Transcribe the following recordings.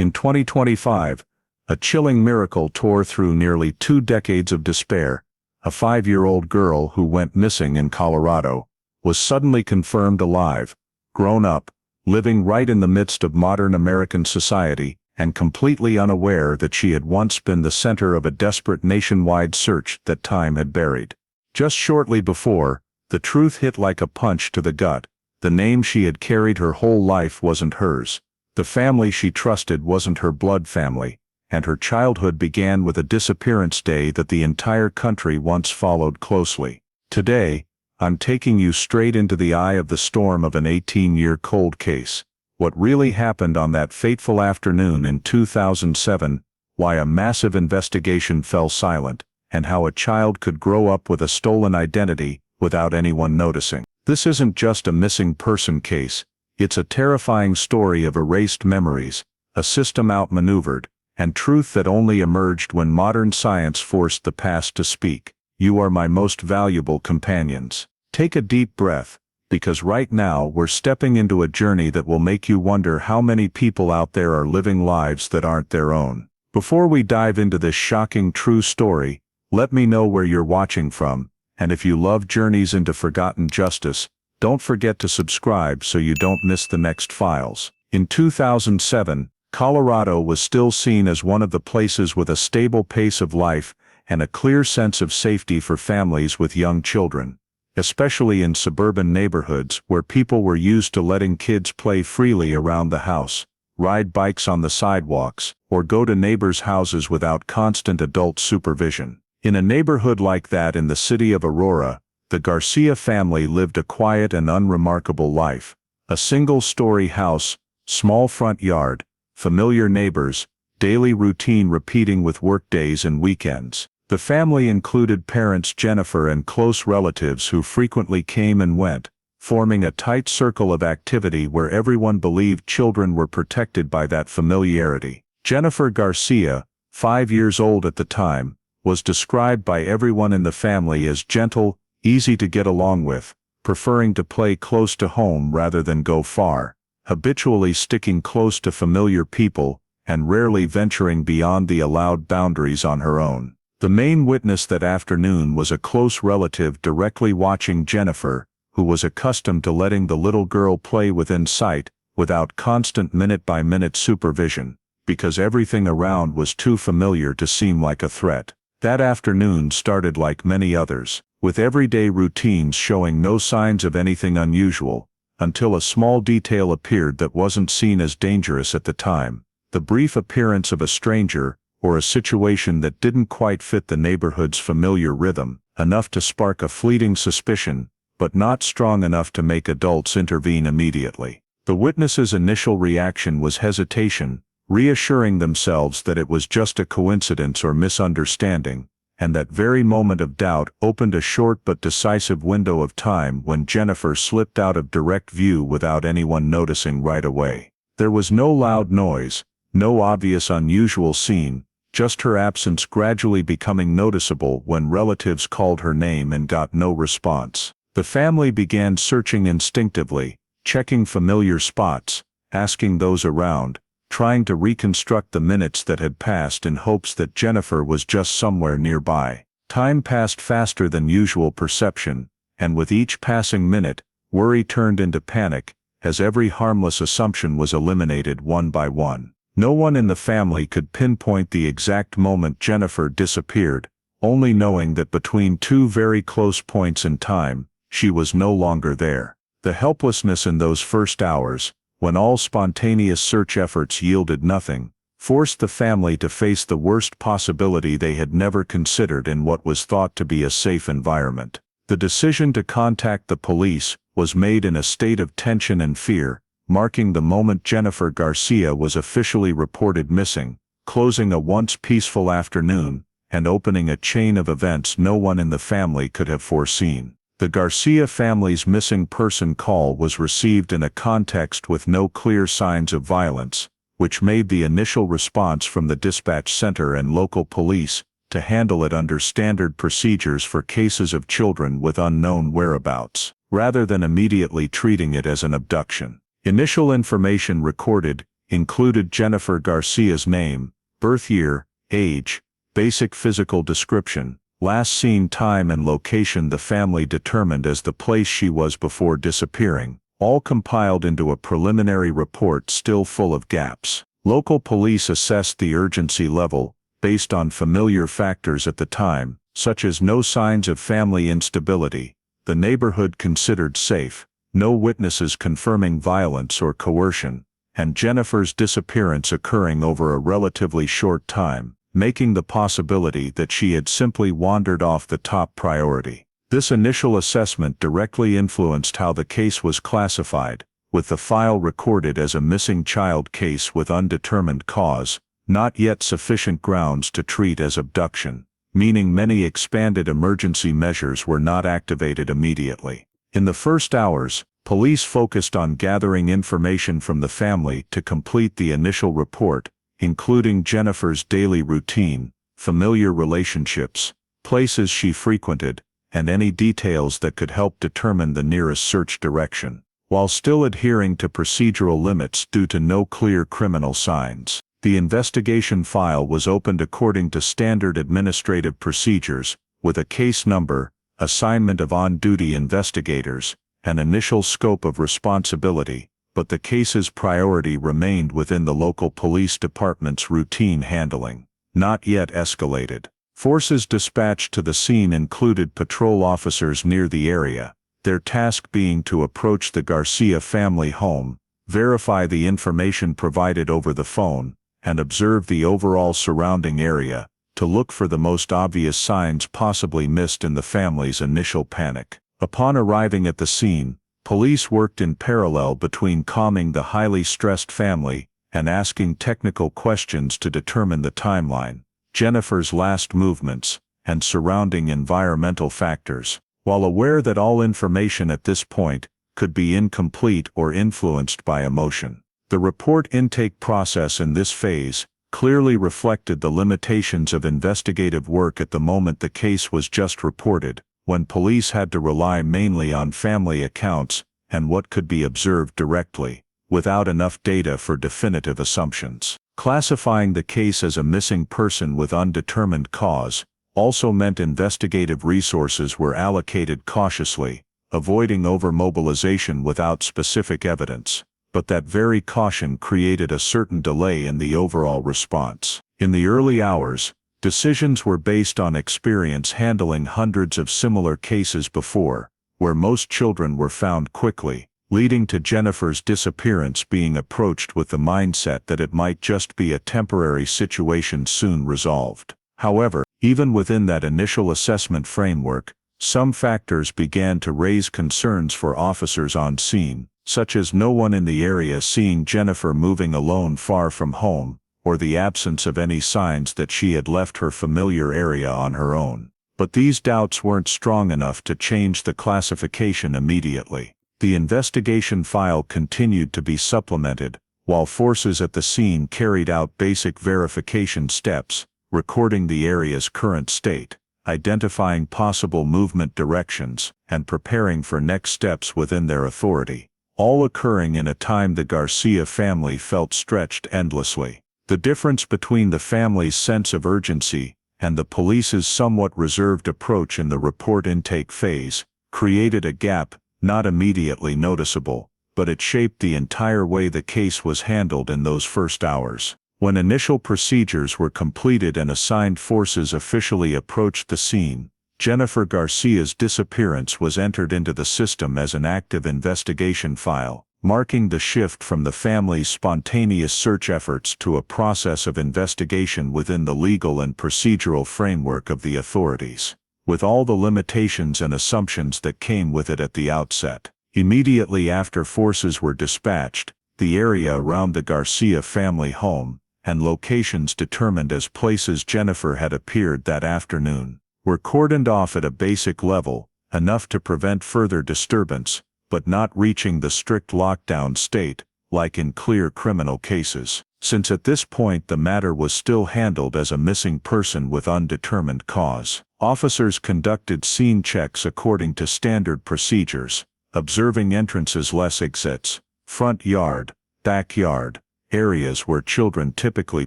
In 2025, a chilling miracle tore through nearly 2 decades of despair. A 5-year-old girl who went missing in Colorado was suddenly confirmed alive, grown up, living right in the midst of modern American society, and completely unaware that she had once been the center of a desperate nationwide search that time had buried. Just shortly before, the truth hit like a punch to the gut. The name she had carried her whole life wasn't hers. The family she trusted wasn't her blood family, and her childhood began with a disappearance day that the entire country once followed closely. Today, I'm taking you straight into the eye of the storm of an 18-year cold case. What really happened on that fateful afternoon in 2007, why a massive investigation fell silent, and how a child could grow up with a stolen identity without anyone noticing. This isn't just a missing person case, it's a terrifying story of erased memories, a system outmaneuvered, and truth that only emerged when modern science forced the past to speak. You are my most valuable companions. Take a deep breath, because right now we're stepping into a journey that will make you wonder how many people out there are living lives that aren't their own. Before we dive into this shocking true story, let me know where you're watching from, and if you love journeys into forgotten justice, don't forget to subscribe so you don't miss the next files. In 2007, Colorado was still seen as one of the places with a stable pace of life and a clear sense of safety for families with young children, especially in suburban neighborhoods where people were used to letting kids play freely around the house, ride bikes on the sidewalks, or go to neighbors' houses without constant adult supervision. In a neighborhood like that in the city of Aurora, the Garcia family lived a quiet and unremarkable life. A single-story house, small front yard, familiar neighbors, daily routine repeating with workdays and weekends. The family included parents Jennifer and close relatives who frequently came and went, forming a tight circle of activity where everyone believed children were protected by that familiarity. Jennifer Garcia, 5 years old at the time, was described by everyone in the family as gentle, easy to get along with, preferring to play close to home rather than go far, habitually sticking close to familiar people, and rarely venturing beyond the allowed boundaries on her own. The main witness that afternoon was a close relative directly watching Jennifer, who was accustomed to letting the little girl play within sight, without constant minute-by-minute supervision, because everything around was too familiar to seem like a threat. That afternoon started like many others, with everyday routines showing no signs of anything unusual, until a small detail appeared that wasn't seen as dangerous at the time: the brief appearance of a stranger, or a situation that didn't quite fit the neighborhood's familiar rhythm, enough to spark a fleeting suspicion, but not strong enough to make adults intervene immediately. The witness's initial reaction was hesitation, reassuring themselves that it was just a coincidence or misunderstanding, and that very moment of doubt opened a short but decisive window of time when Jennifer slipped out of direct view without anyone noticing right away. There was no loud noise, no obvious unusual scene, just her absence gradually becoming noticeable when relatives called her name and got no response. The family began searching instinctively, checking familiar spots, asking those around, trying to reconstruct the minutes that had passed in hopes that Jennifer was just somewhere nearby. Time passed faster than usual perception, and with each passing minute, worry turned into panic, as every harmless assumption was eliminated one by one. No one in the family could pinpoint the exact moment Jennifer disappeared, only knowing that between two very close points in time, she was no longer there. The helplessness in those first hours, when all spontaneous search efforts yielded nothing, forced the family to face the worst possibility they had never considered in what was thought to be a safe environment. The decision to contact the police was made in a state of tension and fear, marking the moment Jennifer Garcia was officially reported missing, closing a once peaceful afternoon, and opening a chain of events no one in the family could have foreseen. The Garcia family's missing person call was received in a context with no clear signs of violence, which made the initial response from the dispatch center and local police to handle it under standard procedures for cases of children with unknown whereabouts, rather than immediately treating it as an abduction. Initial information recorded included Jennifer Garcia's name, birth year, age, basic physical description, last seen time and location the family determined as the place she was before disappearing, all compiled into a preliminary report still full of gaps. Local police assessed the urgency level, based on familiar factors at the time, such as no signs of family instability, the neighborhood considered safe, no witnesses confirming violence or coercion, and Jennifer's disappearance occurring over a relatively short time, making the possibility that she had simply wandered off the top priority. This initial assessment directly influenced how the case was classified, with the file recorded as a missing child case with undetermined cause, not yet sufficient grounds to treat as abduction, meaning many expanded emergency measures were not activated immediately. In the first hours, police focused on gathering information from the family to complete the initial report, including Jennifer's daily routine, familiar relationships, places she frequented, and any details that could help determine the nearest search direction, while still adhering to procedural limits due to no clear criminal signs. The investigation file was opened according to standard administrative procedures, with a case number, assignment of on-duty investigators, and initial scope of responsibility, but the case's priority remained within the local police department's routine handling, not yet escalated. Forces dispatched to the scene included patrol officers near the area, their task being to approach the Garcia family home, verify the information provided over the phone, and observe the overall surrounding area, to look for the most obvious signs possibly missed in the family's initial panic. Upon arriving at the scene, police worked in parallel between calming the highly stressed family and asking technical questions to determine the timeline, Jennifer's last movements, and surrounding environmental factors. While aware that all information at this point could be incomplete or influenced by emotion, the report intake process in this phase clearly reflected the limitations of investigative work at the moment the case was just reported, when police had to rely mainly on family accounts and what could be observed directly, without enough data for definitive assumptions. Classifying the case as a missing person with undetermined cause also meant investigative resources were allocated cautiously, avoiding overmobilization without specific evidence, but that very caution created a certain delay in the overall response. In the early hours, decisions were based on experience handling hundreds of similar cases before, where most children were found quickly, leading to Jennifer's disappearance being approached with the mindset that it might just be a temporary situation soon resolved. However, even within that initial assessment framework, some factors began to raise concerns for officers on scene, such as no one in the area seeing Jennifer moving alone far from home, or the absence of any signs that she had left her familiar area on her own. But these doubts weren't strong enough to change the classification immediately. The investigation file continued to be supplemented, while forces at the scene carried out basic verification steps, recording the area's current state, identifying possible movement directions, and preparing for next steps within their authority, all occurring in a time the Garcia family felt stretched endlessly. The difference between the family's sense of urgency and the police's somewhat reserved approach in the report intake phase created a gap, not immediately noticeable, but it shaped the entire way the case was handled in those first hours. When initial procedures were completed and assigned forces officially approached the scene, Jennifer Garcia's disappearance was entered into the system as an active investigation file, marking the shift from the family's spontaneous search efforts to a process of investigation within the legal and procedural framework of the authorities, with all the limitations and assumptions that came with it at the outset. Immediately after forces were dispatched, the area around the Garcia family home, and locations determined as places Jennifer had appeared that afternoon, were cordoned off at a basic level, enough to prevent further disturbance, but not reaching the strict lockdown state, like in clear criminal cases, since at this point the matter was still handled as a missing person with undetermined cause. Officers conducted scene checks according to standard procedures, observing entrances less exits, front yard, backyard, areas where children typically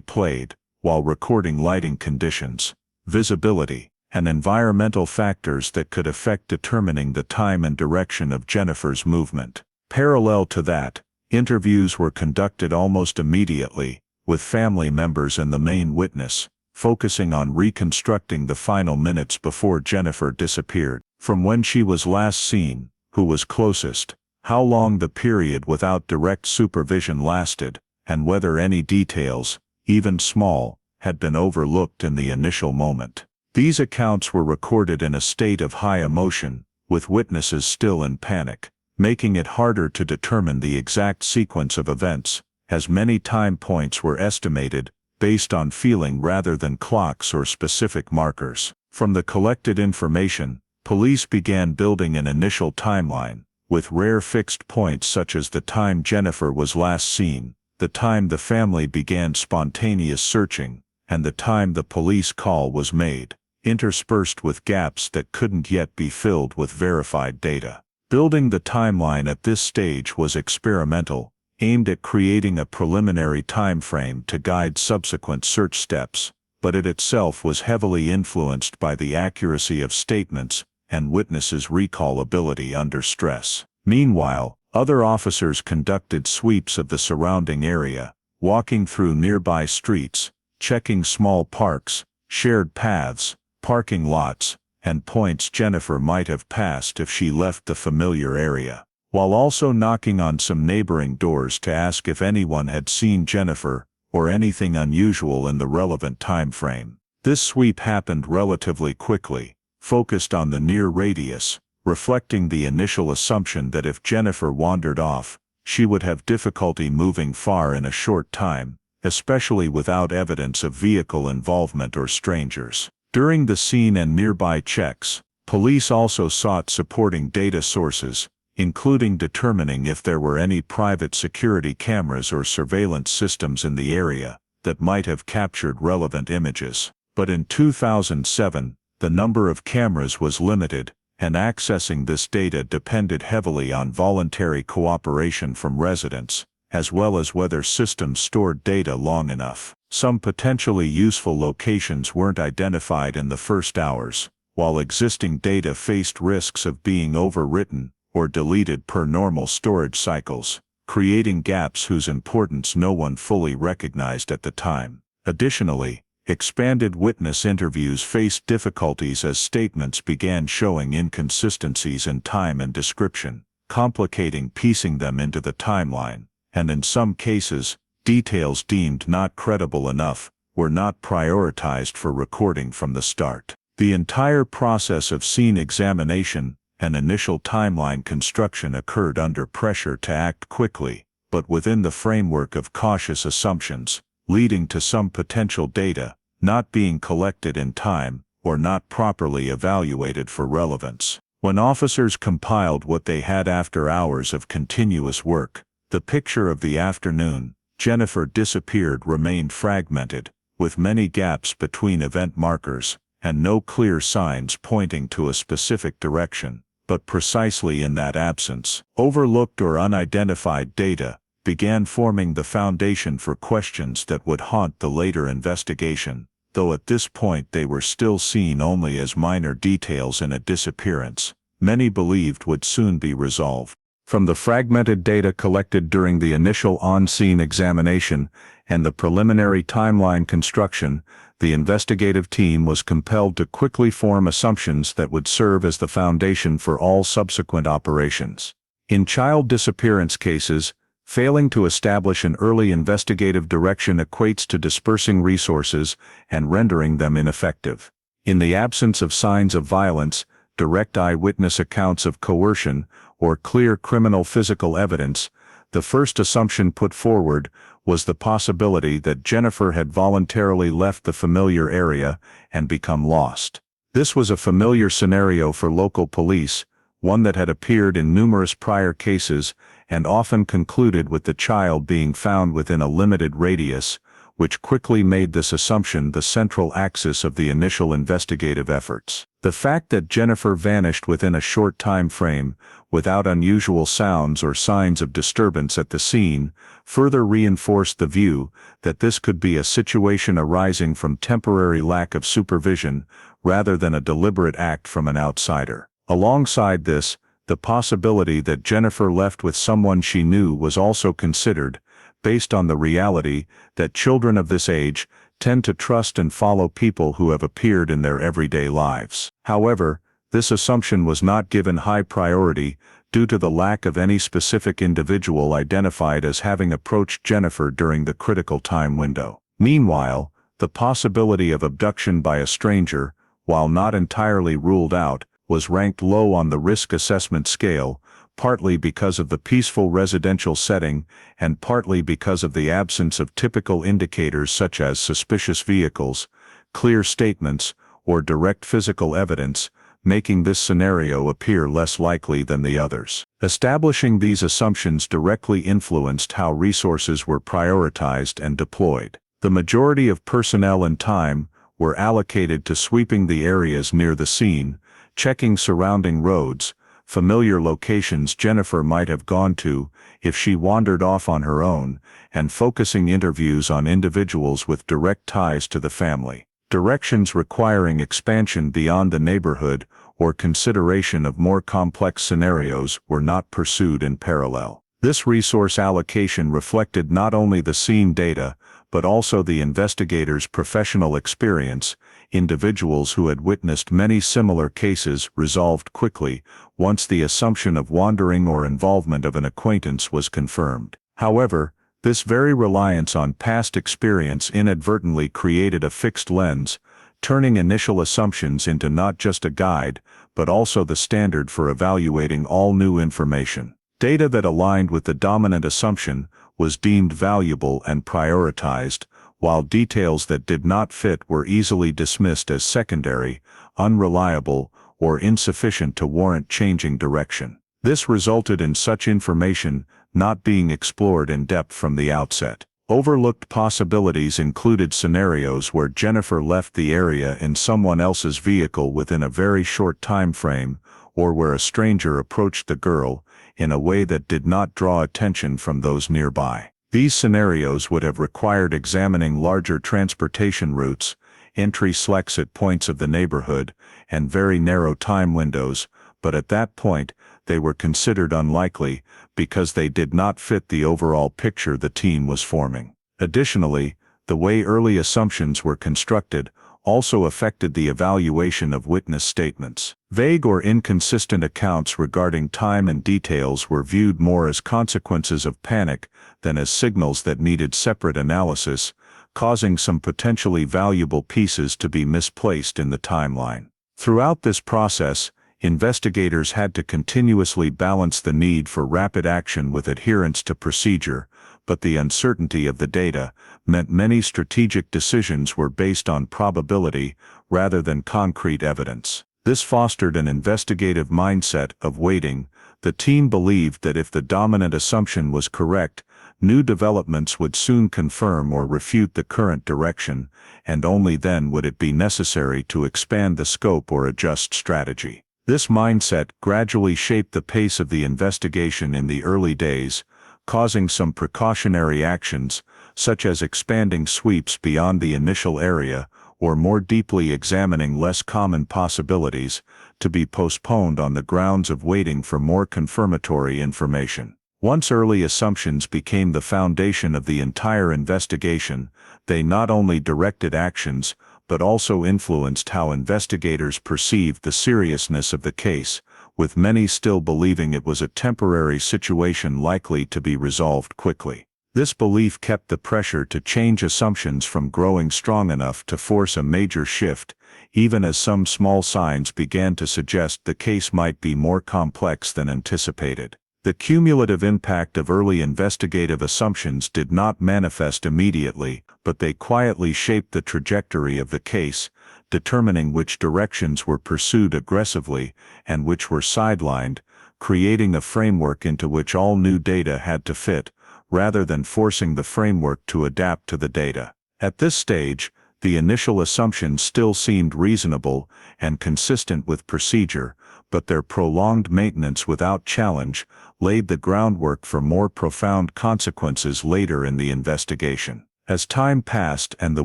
played, while recording lighting conditions, visibility, and environmental factors that could affect determining the time and direction of Jennifer's movement. Parallel to that, interviews were conducted almost immediately, with family members and the main witness, focusing on reconstructing the final minutes before Jennifer disappeared. From when she was last seen, who was closest, how long the period without direct supervision lasted, and whether any details, even small, had been overlooked in the initial moment. These accounts were recorded in a state of high emotion, with witnesses still in panic, making it harder to determine the exact sequence of events, as many time points were estimated, based on feeling rather than clocks or specific markers. From the collected information, police began building an initial timeline, with rare fixed points such as the time Jennifer was last seen, the time the family began spontaneous searching, and the time the police call was made, interspersed with gaps that couldn't yet be filled with verified data. Building the timeline at this stage was experimental, aimed at creating a preliminary time frame to guide subsequent search steps, but it itself was heavily influenced by the accuracy of statements and witnesses' recall ability under stress. Meanwhile, other officers conducted sweeps of the surrounding area, walking through nearby streets, checking small parks, shared paths, parking lots, and points Jennifer might have passed if she left the familiar area, while also knocking on some neighboring doors to ask if anyone had seen Jennifer or anything unusual in the relevant time frame. This sweep happened relatively quickly, focused on the near radius, reflecting the initial assumption that if Jennifer wandered off, she would have difficulty moving far in a short time, especially without evidence of vehicle involvement or strangers. During the scene and nearby checks, police also sought supporting data sources, including determining if there were any private security cameras or surveillance systems in the area that might have captured relevant images. But in 2007, the number of cameras was limited, and accessing this data depended heavily on voluntary cooperation from residents, as well as whether systems stored data long enough. Some potentially useful locations weren't identified in the first hours, while existing data faced risks of being overwritten or deleted per normal storage cycles, creating gaps whose importance no one fully recognized at the time. Additionally, expanded witness interviews faced difficulties as statements began showing inconsistencies in time and description, complicating piecing them into the timeline, and in some cases, details deemed not credible enough were not prioritized for recording from the start. The entire process of scene examination and initial timeline construction occurred under pressure to act quickly, but within the framework of cautious assumptions, leading to some potential data not being collected in time or not properly evaluated for relevance. When officers compiled what they had after hours of continuous work, the picture of the afternoon Jennifer disappeared remained fragmented, with many gaps between event markers, and no clear signs pointing to a specific direction. But precisely in that absence, overlooked or unidentified data began forming the foundation for questions that would haunt the later investigation, though at this point they were still seen only as minor details in a disappearance many believed would soon be resolved. From the fragmented data collected during the initial on-scene examination and the preliminary timeline construction, the investigative team was compelled to quickly form assumptions that would serve as the foundation for all subsequent operations. In child disappearance cases, failing to establish an early investigative direction equates to dispersing resources and rendering them ineffective. In the absence of signs of violence, direct eyewitness accounts of coercion, or clear criminal physical evidence, the first assumption put forward was the possibility that Jennifer had voluntarily left the familiar area and become lost. This was a familiar scenario for local police, one that had appeared in numerous prior cases and often concluded with the child being found within a limited radius, which quickly made this assumption the central axis of the initial investigative efforts. The fact that Jennifer vanished within a short time frame, without unusual sounds or signs of disturbance at the scene, further reinforced the view that this could be a situation arising from temporary lack of supervision rather than a deliberate act from an outsider. Alongside this, the possibility that Jennifer left with someone she knew was also considered, based on the reality that children of this age tend to trust and follow people who have appeared in their everyday lives. However, this assumption was not given high priority due to the lack of any specific individual identified as having approached Jennifer during the critical time window. Meanwhile, the possibility of abduction by a stranger, while not entirely ruled out, was ranked low on the risk assessment scale, partly because of the peaceful residential setting and partly because of the absence of typical indicators such as suspicious vehicles, clear statements, or direct physical evidence, making this scenario appear less likely than the others. Establishing these assumptions directly influenced how resources were prioritized and deployed. The majority of personnel and time were allocated to sweeping the areas near the scene, checking surrounding roads, familiar locations Jennifer might have gone to if she wandered off on her own, and focusing interviews on individuals with direct ties to the family. Directions requiring expansion beyond the neighborhood or consideration of more complex scenarios were not pursued in parallel. This resource allocation reflected not only the scene data, but also the investigators' professional experience. Individuals who had witnessed many similar cases resolved quickly once the assumption of wandering or involvement of an acquaintance was confirmed. However, this very reliance on past experience inadvertently created a fixed lens, turning initial assumptions into not just a guide, but also the standard for evaluating all new information. Data that aligned with the dominant assumption was deemed valuable and prioritized, while details that did not fit were easily dismissed as secondary, unreliable, or insufficient to warrant changing direction. This resulted in such information not being explored in depth from the outset. Overlooked possibilities included scenarios where Jennifer left the area in someone else's vehicle within a very short time frame, or where a stranger approached the girl in a way that did not draw attention from those nearby. These scenarios would have required examining larger transportation routes, entry/exits at points of the neighborhood, and very narrow time windows, but at that point, they were considered unlikely because they did not fit the overall picture the team was forming. Additionally, the way early assumptions were constructed also affected the evaluation of witness statements. Vague or inconsistent accounts regarding time and details were viewed more as consequences of panic than as signals that needed separate analysis, causing some potentially valuable pieces to be misplaced in the timeline. Throughout this process, investigators had to continuously balance the need for rapid action with adherence to procedure, but the uncertainty of the data meant many strategic decisions were based on probability rather than concrete evidence. This fostered an investigative mindset of waiting. The team believed that if the dominant assumption was correct, new developments would soon confirm or refute the current direction, and only then would it be necessary to expand the scope or adjust strategy. This mindset gradually shaped the pace of the investigation in the early days, causing some precautionary actions, such as expanding sweeps beyond the initial area or more deeply examining less common possibilities, to be postponed on the grounds of waiting for more confirmatory information. Once early assumptions became the foundation of the entire investigation, they not only directed actions, but also influenced how investigators perceived the seriousness of the case, with many still believing it was a temporary situation likely to be resolved quickly. This belief kept the pressure to change assumptions from growing strong enough to force a major shift, even as some small signs began to suggest the case might be more complex than anticipated. The cumulative impact of early investigative assumptions did not manifest immediately, but they quietly shaped the trajectory of the case, determining which directions were pursued aggressively and which were sidelined, creating a framework into which all new data had to fit, rather than forcing the framework to adapt to the data. At this stage, the initial assumptions still seemed reasonable and consistent with procedure, but their prolonged maintenance without challenge laid the groundwork for more profound consequences later in the investigation. As time passed and the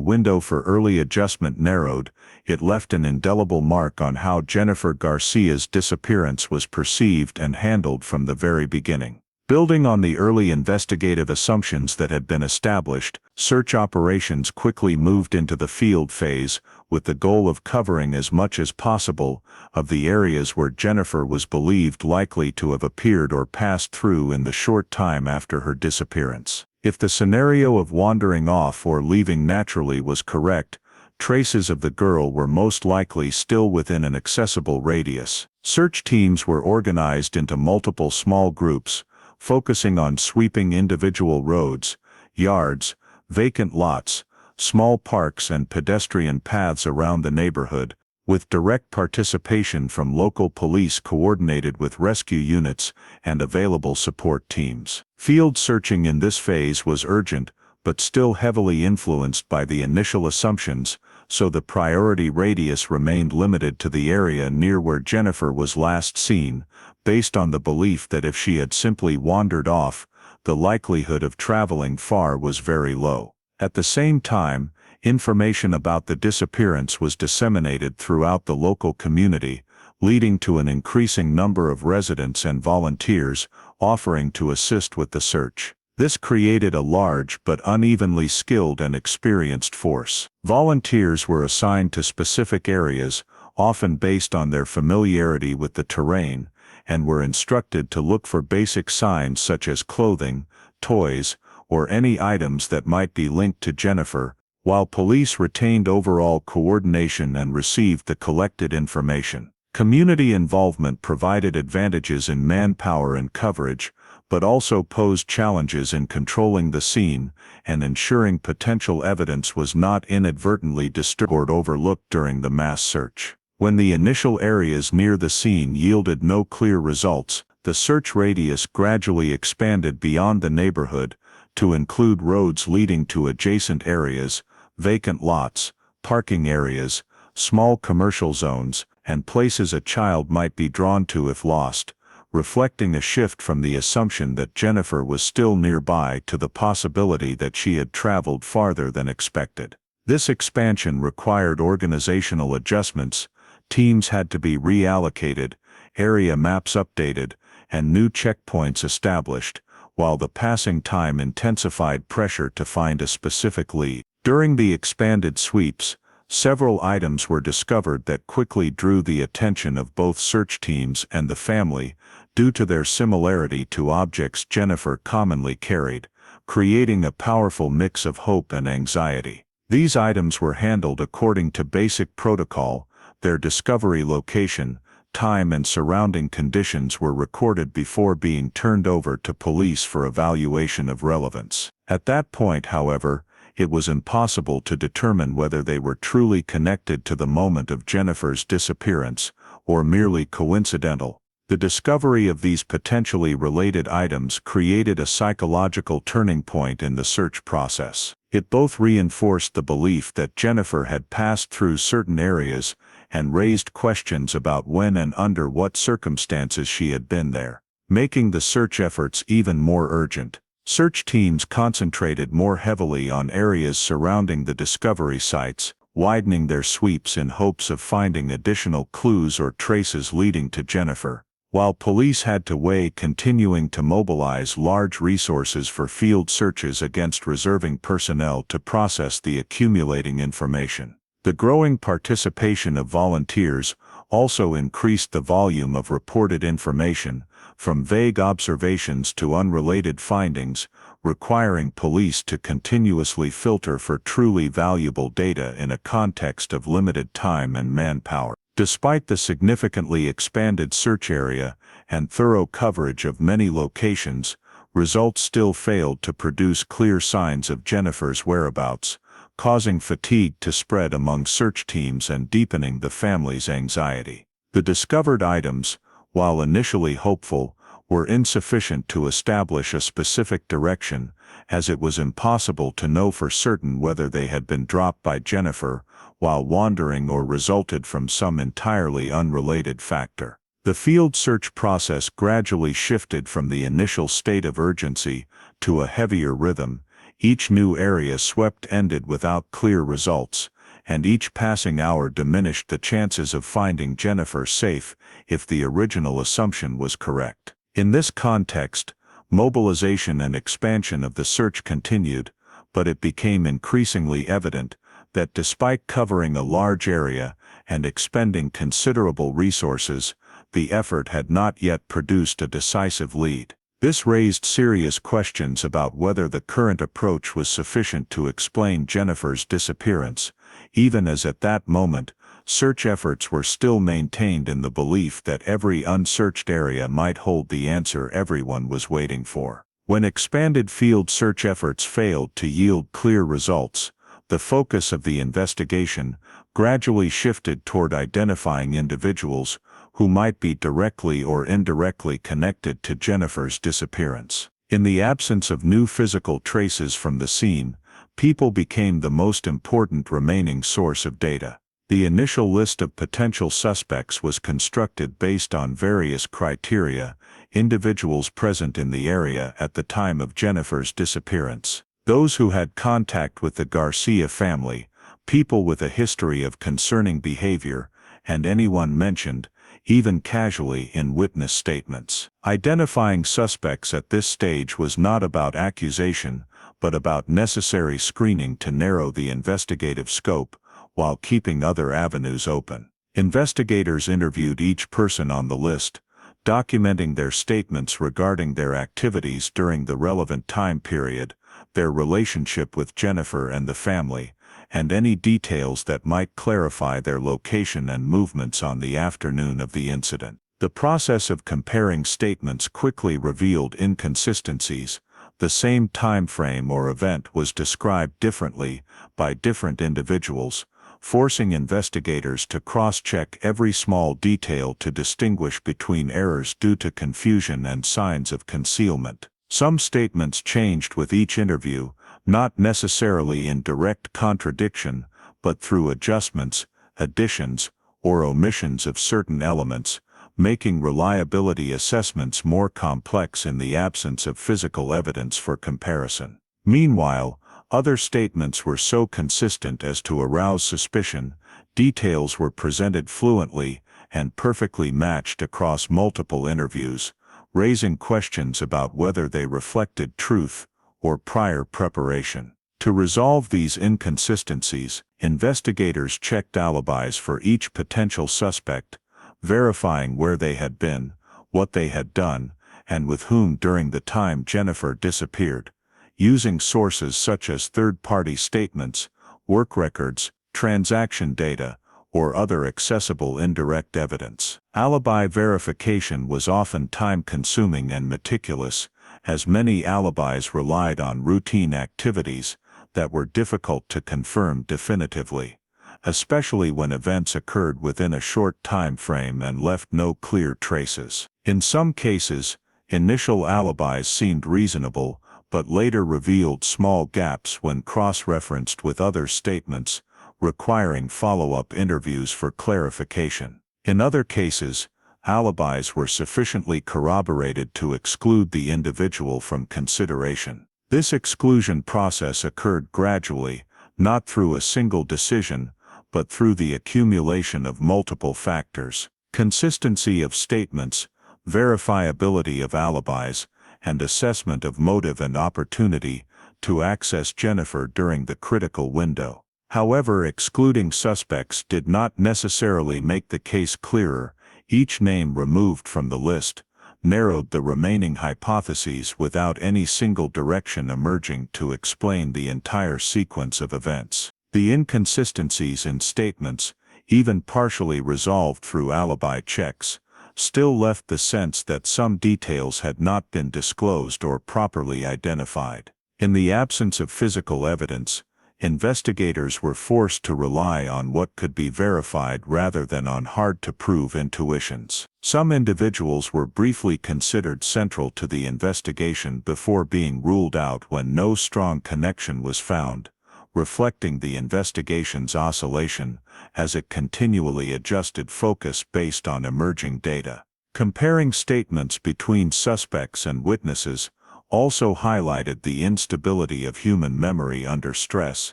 window for early adjustment narrowed, it left an indelible mark on how Jennifer Garcia's disappearance was perceived and handled from the very beginning. Building on the early investigative assumptions that had been established, search operations quickly moved into the field phase, with the goal of covering as much as possible of the areas where Jennifer was believed likely to have appeared or passed through in the short time after her disappearance. If the scenario of wandering off or leaving naturally was correct, traces of the girl were most likely still within an accessible radius. Search teams were organized into multiple small groups, focusing on sweeping individual roads, yards, vacant lots, small parks and pedestrian paths around the neighborhood, with direct participation from local police coordinated with rescue units and available support teams. Field searching in this phase was urgent, but still heavily influenced by the initial assumptions, so the priority radius remained limited to the area near where Jennifer was last seen, based on the belief that if she had simply wandered off, the likelihood of traveling far was very low. At the same time, information about the disappearance was disseminated throughout the local community, leading to an increasing number of residents and volunteers offering to assist with the search. This created a large but unevenly skilled and experienced force. Volunteers were assigned to specific areas, often based on their familiarity with the terrain, and were instructed to look for basic signs such as clothing, toys, or any items that might be linked to Jennifer, while police retained overall coordination and received the collected information. Community involvement provided advantages in manpower and coverage, but also posed challenges in controlling the scene and ensuring potential evidence was not inadvertently disturbed or overlooked during the mass search. When the initial areas near the scene yielded no clear results, the search radius gradually expanded beyond the neighborhood to include roads leading to adjacent areas, vacant lots, parking areas, small commercial zones, and places a child might be drawn to if lost, reflecting a shift from the assumption that Jennifer was still nearby to the possibility that she had traveled farther than expected. This expansion required organizational adjustments. Teams had to be reallocated, area maps updated, and new checkpoints established, while the passing time intensified pressure to find a specific lead. During the expanded sweeps, several items were discovered that quickly drew the attention of both search teams and the family, due to their similarity to objects Jennifer commonly carried, creating a powerful mix of hope and anxiety. These items were handled according to basic protocol. Their discovery location, time and surrounding conditions were recorded before being turned over to police for evaluation of relevance. At that point, however, it was impossible to determine whether they were truly connected to the moment of Jennifer's disappearance, or merely coincidental. The discovery of these potentially related items created a psychological turning point in the search process. It both reinforced the belief that Jennifer had passed through certain areas and raised questions about when and under what circumstances she had been there, making the search efforts even more urgent. Search teams concentrated more heavily on areas surrounding the discovery sites, widening their sweeps in hopes of finding additional clues or traces leading to Jennifer, while police had to weigh continuing to mobilize large resources for field searches against reserving personnel to process the accumulating information. The growing participation of volunteers also increased the volume of reported information, from vague observations to unrelated findings, requiring police to continuously filter for truly valuable data in a context of limited time and manpower. Despite the significantly expanded search area and thorough coverage of many locations, results still failed to produce clear signs of Jennifer's whereabouts, causing fatigue to spread among search teams and deepening the family's anxiety. The discovered items, while initially hopeful, were insufficient to establish a specific direction, as it was impossible to know for certain whether they had been dropped by Jennifer while wandering or resulted from some entirely unrelated factor. The field search process gradually shifted from the initial state of urgency to a heavier rhythm. Each new area swept ended without clear results, and each passing hour diminished the chances of finding Jennifer safe if the original assumption was correct. In this context, mobilization and expansion of the search continued, but it became increasingly evident that despite covering a large area and expending considerable resources, the effort had not yet produced a decisive lead. This raised serious questions about whether the current approach was sufficient to explain Jennifer's disappearance, even as at that moment, search efforts were still maintained in the belief that every unsearched area might hold the answer everyone was waiting for. When expanded field search efforts failed to yield clear results, the focus of the investigation gradually shifted toward identifying individuals who might be directly or indirectly connected to Jennifer's disappearance. In the absence of new physical traces from the scene, people became the most important remaining source of data. The initial list of potential suspects was constructed based on various criteria: individuals present in the area at the time of Jennifer's disappearance, those who had contact with the Garcia family, people with a history of concerning behavior, and anyone mentioned, even casually, in witness statements. Identifying suspects at this stage was not about accusation, but about necessary screening to narrow the investigative scope, while keeping other avenues open. Investigators interviewed each person on the list, documenting their statements regarding their activities during the relevant time period, their relationship with Jennifer and the family, and any details that might clarify their location and movements on the afternoon of the incident. The process of comparing statements quickly revealed inconsistencies. The same time frame or event was described differently by different individuals, forcing investigators to cross-check every small detail to distinguish between errors due to confusion and signs of concealment. Some statements changed with each interview, not necessarily in direct contradiction, but through adjustments, additions, or omissions of certain elements, making reliability assessments more complex in the absence of physical evidence for comparison. Meanwhile, other statements were so consistent as to arouse suspicion, details were presented fluently and perfectly matched across multiple interviews, raising questions about whether they reflected truth or prior preparation. To resolve these inconsistencies, investigators checked alibis for each potential suspect, verifying where they had been, what they had done, and with whom during the time Jennifer disappeared, using sources such as third-party statements, work records, transaction data, or other accessible indirect evidence. Alibi verification was often time-consuming and meticulous, as many alibis relied on routine activities that were difficult to confirm definitively, especially when events occurred within a short time frame and left no clear traces. In some cases, initial alibis seemed reasonable, but later revealed small gaps when cross-referenced with other statements, requiring follow-up interviews for clarification. In other cases, alibis were sufficiently corroborated to exclude the individual from consideration. This exclusion process occurred gradually, not through a single decision, but through the accumulation of multiple factors: consistency of statements, verifiability of alibis, and assessment of motive and opportunity to access Jennifer during the critical window. However, excluding suspects did not necessarily make the case clearer. Each name removed from the list narrowed the remaining hypotheses without any single direction emerging to explain the entire sequence of events. The inconsistencies in statements, even partially resolved through alibi checks, still left the sense that some details had not been disclosed or properly identified. In the absence of physical evidence, investigators were forced to rely on what could be verified rather than on hard-to-prove intuitions. Some individuals were briefly considered central to the investigation before being ruled out when no strong connection was found, reflecting the investigation's oscillation as it continually adjusted focus based on emerging data. Comparing statements between suspects and witnesses also highlighted the instability of human memory under stress.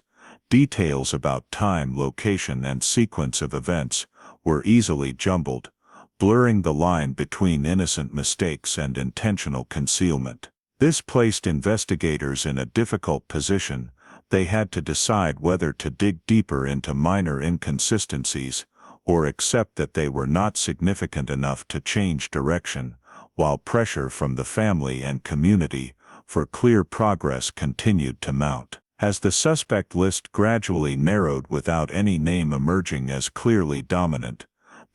Details about time, location, and sequence of events were easily jumbled, blurring the line between innocent mistakes and intentional concealment. This placed investigators in a difficult position. They had to decide whether to dig deeper into minor inconsistencies or accept that they were not significant enough to change direction, while pressure from the family and community for clear progress continued to mount. As the suspect list gradually narrowed without any name emerging as clearly dominant,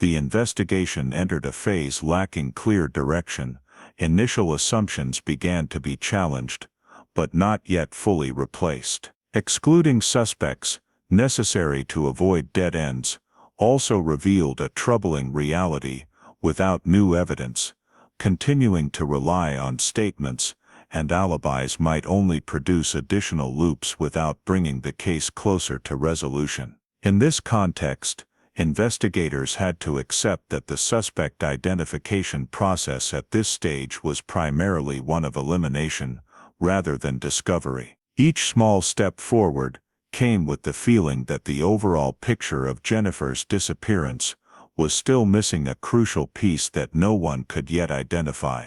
the investigation entered a phase lacking clear direction. Initial assumptions began to be challenged, but not yet fully replaced. Excluding suspects, necessary to avoid dead ends, also revealed a troubling reality. Without new evidence, continuing to rely on statements and alibis might only produce additional loops without bringing the case closer to resolution. In this context, investigators had to accept that the suspect identification process at this stage was primarily one of elimination, rather than discovery. Each small step forward came with the feeling that the overall picture of Jennifer's disappearance was still missing a crucial piece that no one could yet identify.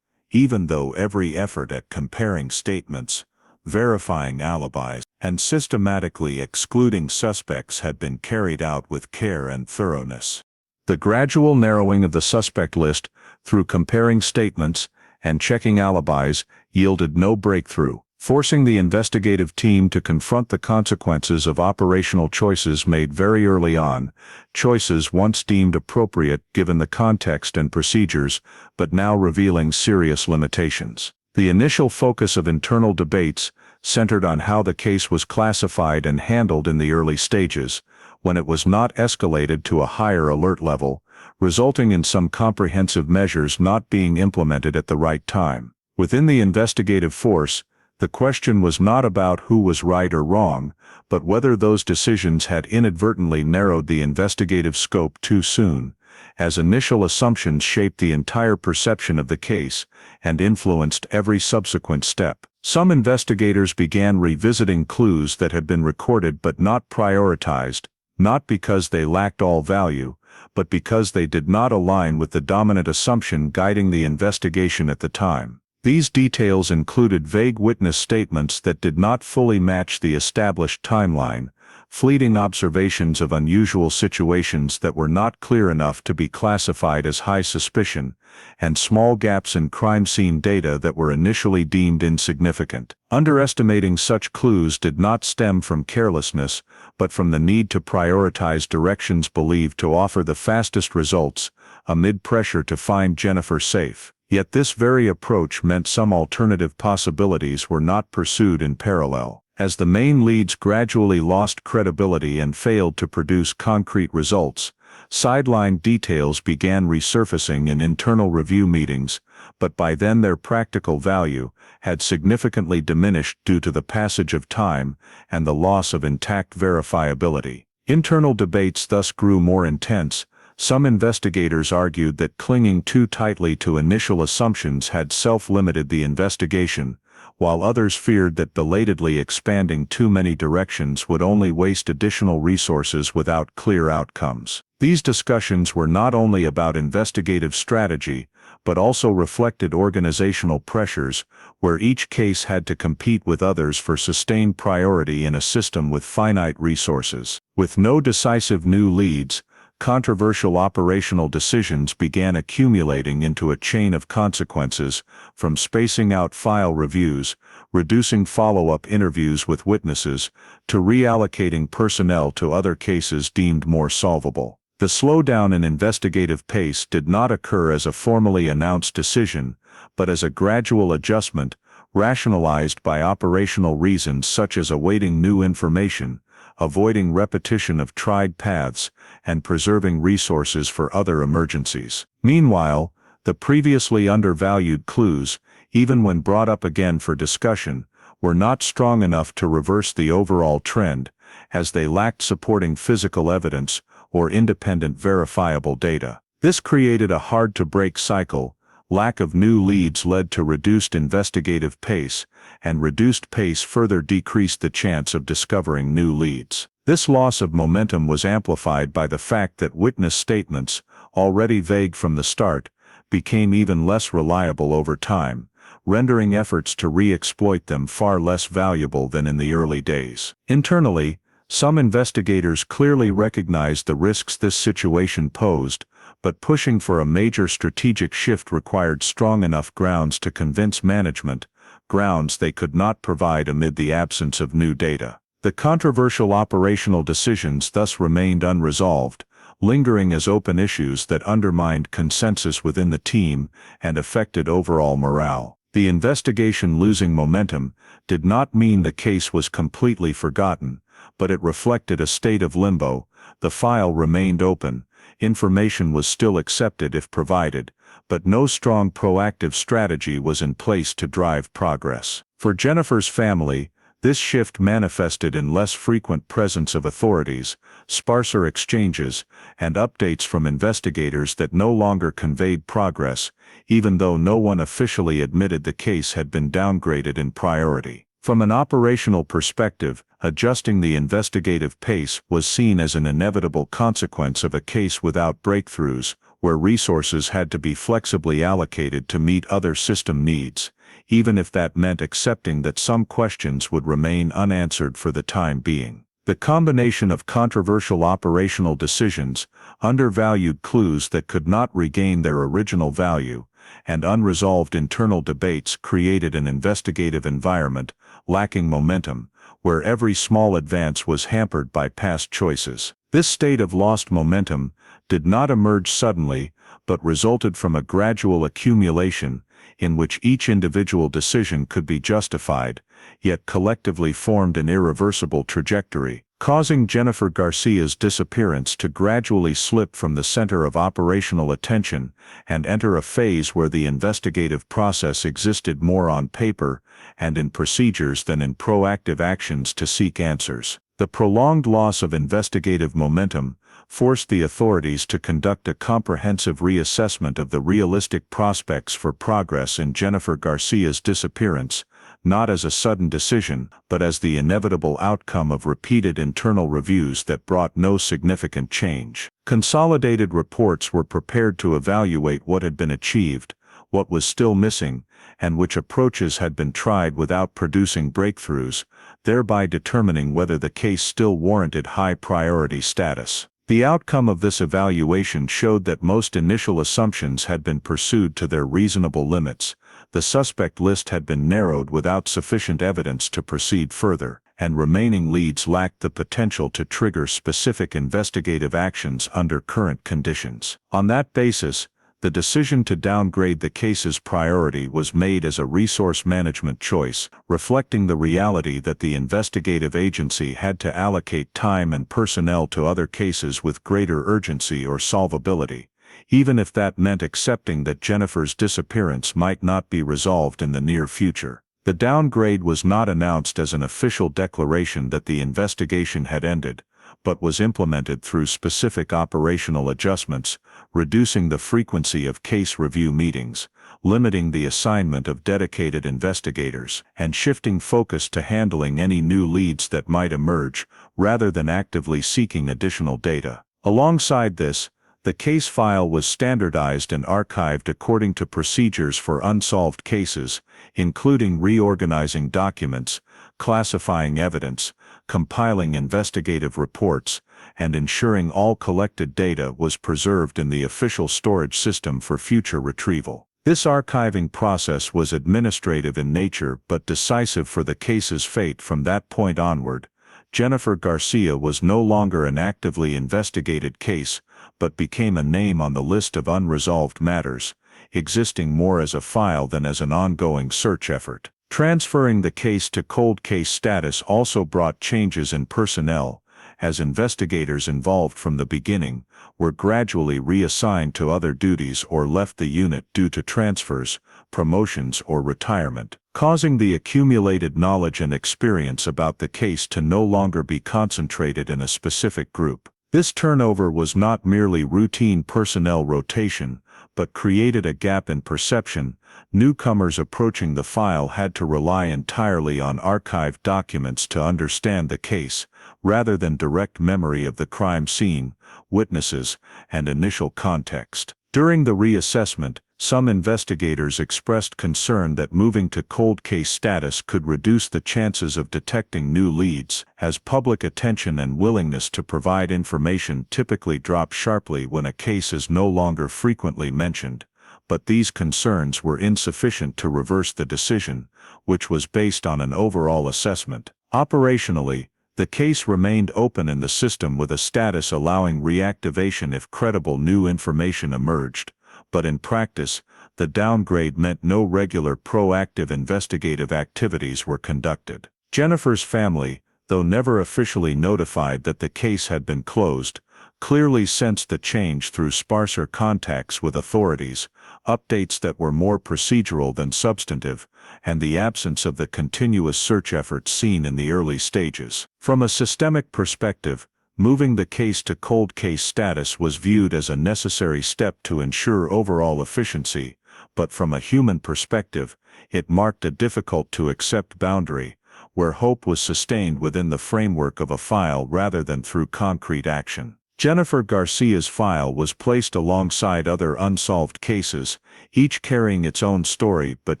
Even though every effort at comparing statements, verifying alibis, and systematically excluding suspects had been carried out with care and thoroughness. The gradual narrowing of the suspect list through comparing statements and checking alibis yielded no breakthrough, forcing the investigative team to confront the consequences of operational choices made very early on, choices once deemed appropriate given the context and procedures, but now revealing serious limitations. The initial focus of internal debates centered on how the case was classified and handled in the early stages, when it was not escalated to a higher alert level, resulting in some comprehensive measures not being implemented at the right time. Within the investigative force, the question was not about who was right or wrong, but whether those decisions had inadvertently narrowed the investigative scope too soon, as initial assumptions shaped the entire perception of the case and influenced every subsequent step. Some investigators began revisiting clues that had been recorded but not prioritized, not because they lacked all value, but because they did not align with the dominant assumption guiding the investigation at the time. These details included vague witness statements that did not fully match the established timeline, fleeting observations of unusual situations that were not clear enough to be classified as high suspicion, and small gaps in crime scene data that were initially deemed insignificant. Underestimating such clues did not stem from carelessness, but from the need to prioritize directions believed to offer the fastest results, amid pressure to find Jennifer safe. Yet this very approach meant some alternative possibilities were not pursued in parallel. As the main leads gradually lost credibility and failed to produce concrete results, sideline details began resurfacing in internal review meetings, but by then their practical value had significantly diminished due to the passage of time and the loss of intact verifiability. Internal debates thus grew more intense. Some investigators argued that clinging too tightly to initial assumptions had self-limited the investigation, while others feared that belatedly expanding too many directions would only waste additional resources without clear outcomes. These discussions were not only about investigative strategy, but also reflected organizational pressures, where each case had to compete with others for sustained priority in a system with finite resources. With no decisive new leads, controversial operational decisions began accumulating into a chain of consequences, from spacing out file reviews, reducing follow-up interviews with witnesses, to reallocating personnel to other cases deemed more solvable. The slowdown in investigative pace did not occur as a formally announced decision, but as a gradual adjustment, rationalized by operational reasons such as awaiting new information, avoiding repetition of tried paths, and preserving resources for other emergencies. Meanwhile, the previously undervalued clues, even when brought up again for discussion, were not strong enough to reverse the overall trend, as they lacked supporting physical evidence or independent verifiable data. This created a hard-to-break cycle. Lack of new leads led to reduced investigative pace, and reduced pace further decreased the chance of discovering new leads. This loss of momentum was amplified by the fact that witness statements, already vague from the start, became even less reliable over time, rendering efforts to re-exploit them far less valuable than in the early days. Internally, some investigators clearly recognized the risks this situation posed, but pushing for a major strategic shift required strong enough grounds to convince management, grounds they could not provide amid the absence of new data. The controversial operational decisions thus remained unresolved, lingering as open issues that undermined consensus within the team and affected overall morale. The investigation losing momentum did not mean the case was completely forgotten, but it reflected a state of limbo. The file remained open, information was still accepted if provided, but no strong proactive strategy was in place to drive progress. For Jennifer's family, this shift manifested in less frequent presence of authorities, sparser exchanges, and updates from investigators that no longer conveyed progress, even though no one officially admitted the case had been downgraded in priority. From an operational perspective, adjusting the investigative pace was seen as an inevitable consequence of a case without breakthroughs, where resources had to be flexibly allocated to meet other system needs, even if that meant accepting that some questions would remain unanswered for the time being. The combination of controversial operational decisions, undervalued clues that could not regain their original value, and unresolved internal debates created an investigative environment, lacking momentum, where every small advance was hampered by past choices. This state of lost momentum did not emerge suddenly, but resulted from a gradual accumulation, in which each individual decision could be justified, yet collectively formed an irreversible trajectory, causing Jennifer Garcia's disappearance to gradually slip from the center of operational attention and enter a phase where the investigative process existed more on paper and in procedures than in proactive actions to seek answers. The prolonged loss of investigative momentum forced the authorities to conduct a comprehensive reassessment of the realistic prospects for progress in Jennifer Garcia's disappearance, not as a sudden decision, but as the inevitable outcome of repeated internal reviews that brought no significant change. Consolidated reports were prepared to evaluate what had been achieved, what was still missing, and which approaches had been tried without producing breakthroughs, thereby determining whether the case still warranted high priority status. The outcome of this evaluation showed that most initial assumptions had been pursued to their reasonable limits, the suspect list had been narrowed without sufficient evidence to proceed further, and remaining leads lacked the potential to trigger specific investigative actions under current conditions. On that basis, the decision to downgrade the case's priority was made as a resource management choice, reflecting the reality that the investigative agency had to allocate time and personnel to other cases with greater urgency or solvability, even if that meant accepting that Jennifer's disappearance might not be resolved in the near future. The downgrade was not announced as an official declaration that the investigation had ended, but was implemented through specific operational adjustments, reducing the frequency of case review meetings, limiting the assignment of dedicated investigators, and shifting focus to handling any new leads that might emerge, rather than actively seeking additional data. Alongside this, the case file was standardized and archived according to procedures for unsolved cases, including reorganizing documents, classifying evidence, compiling investigative reports, and ensuring all collected data was preserved in the official storage system for future retrieval. This archiving process was administrative in nature but decisive for the case's fate. From that point onward, Jennifer Garcia was no longer an actively investigated case, but became a name on the list of unresolved matters, existing more as a file than as an ongoing search effort. Transferring the case to cold case status also brought changes in personnel, as investigators involved from the beginning were gradually reassigned to other duties or left the unit due to transfers, promotions, or retirement, causing the accumulated knowledge and experience about the case to no longer be concentrated in a specific group. This turnover was not merely routine personnel rotation, but created a gap in perception. Newcomers approaching the file had to rely entirely on archived documents to understand the case, rather than direct memory of the crime scene, witnesses, and initial context. During the reassessment, some investigators expressed concern that moving to cold case status could reduce the chances of detecting new leads, as public attention and willingness to provide information typically drop sharply when a case is no longer frequently mentioned. But these concerns were insufficient to reverse the decision, which was based on an overall assessment. Operationally, the case remained open in the system with a status allowing reactivation if credible new information emerged, but in practice, the downgrade meant no regular proactive investigative activities were conducted. Jennifer's family, though never officially notified that the case had been closed, clearly sensed the change through sparser contacts with authorities, updates that were more procedural than substantive, and the absence of the continuous search efforts seen in the early stages. From a systemic perspective, moving the case to cold case status was viewed as a necessary step to ensure overall efficiency, but from a human perspective, it marked a difficult-to-accept boundary, where hope was sustained within the framework of a file rather than through concrete action. Jennifer Garcia's file was placed alongside other unsolved cases, each carrying its own story but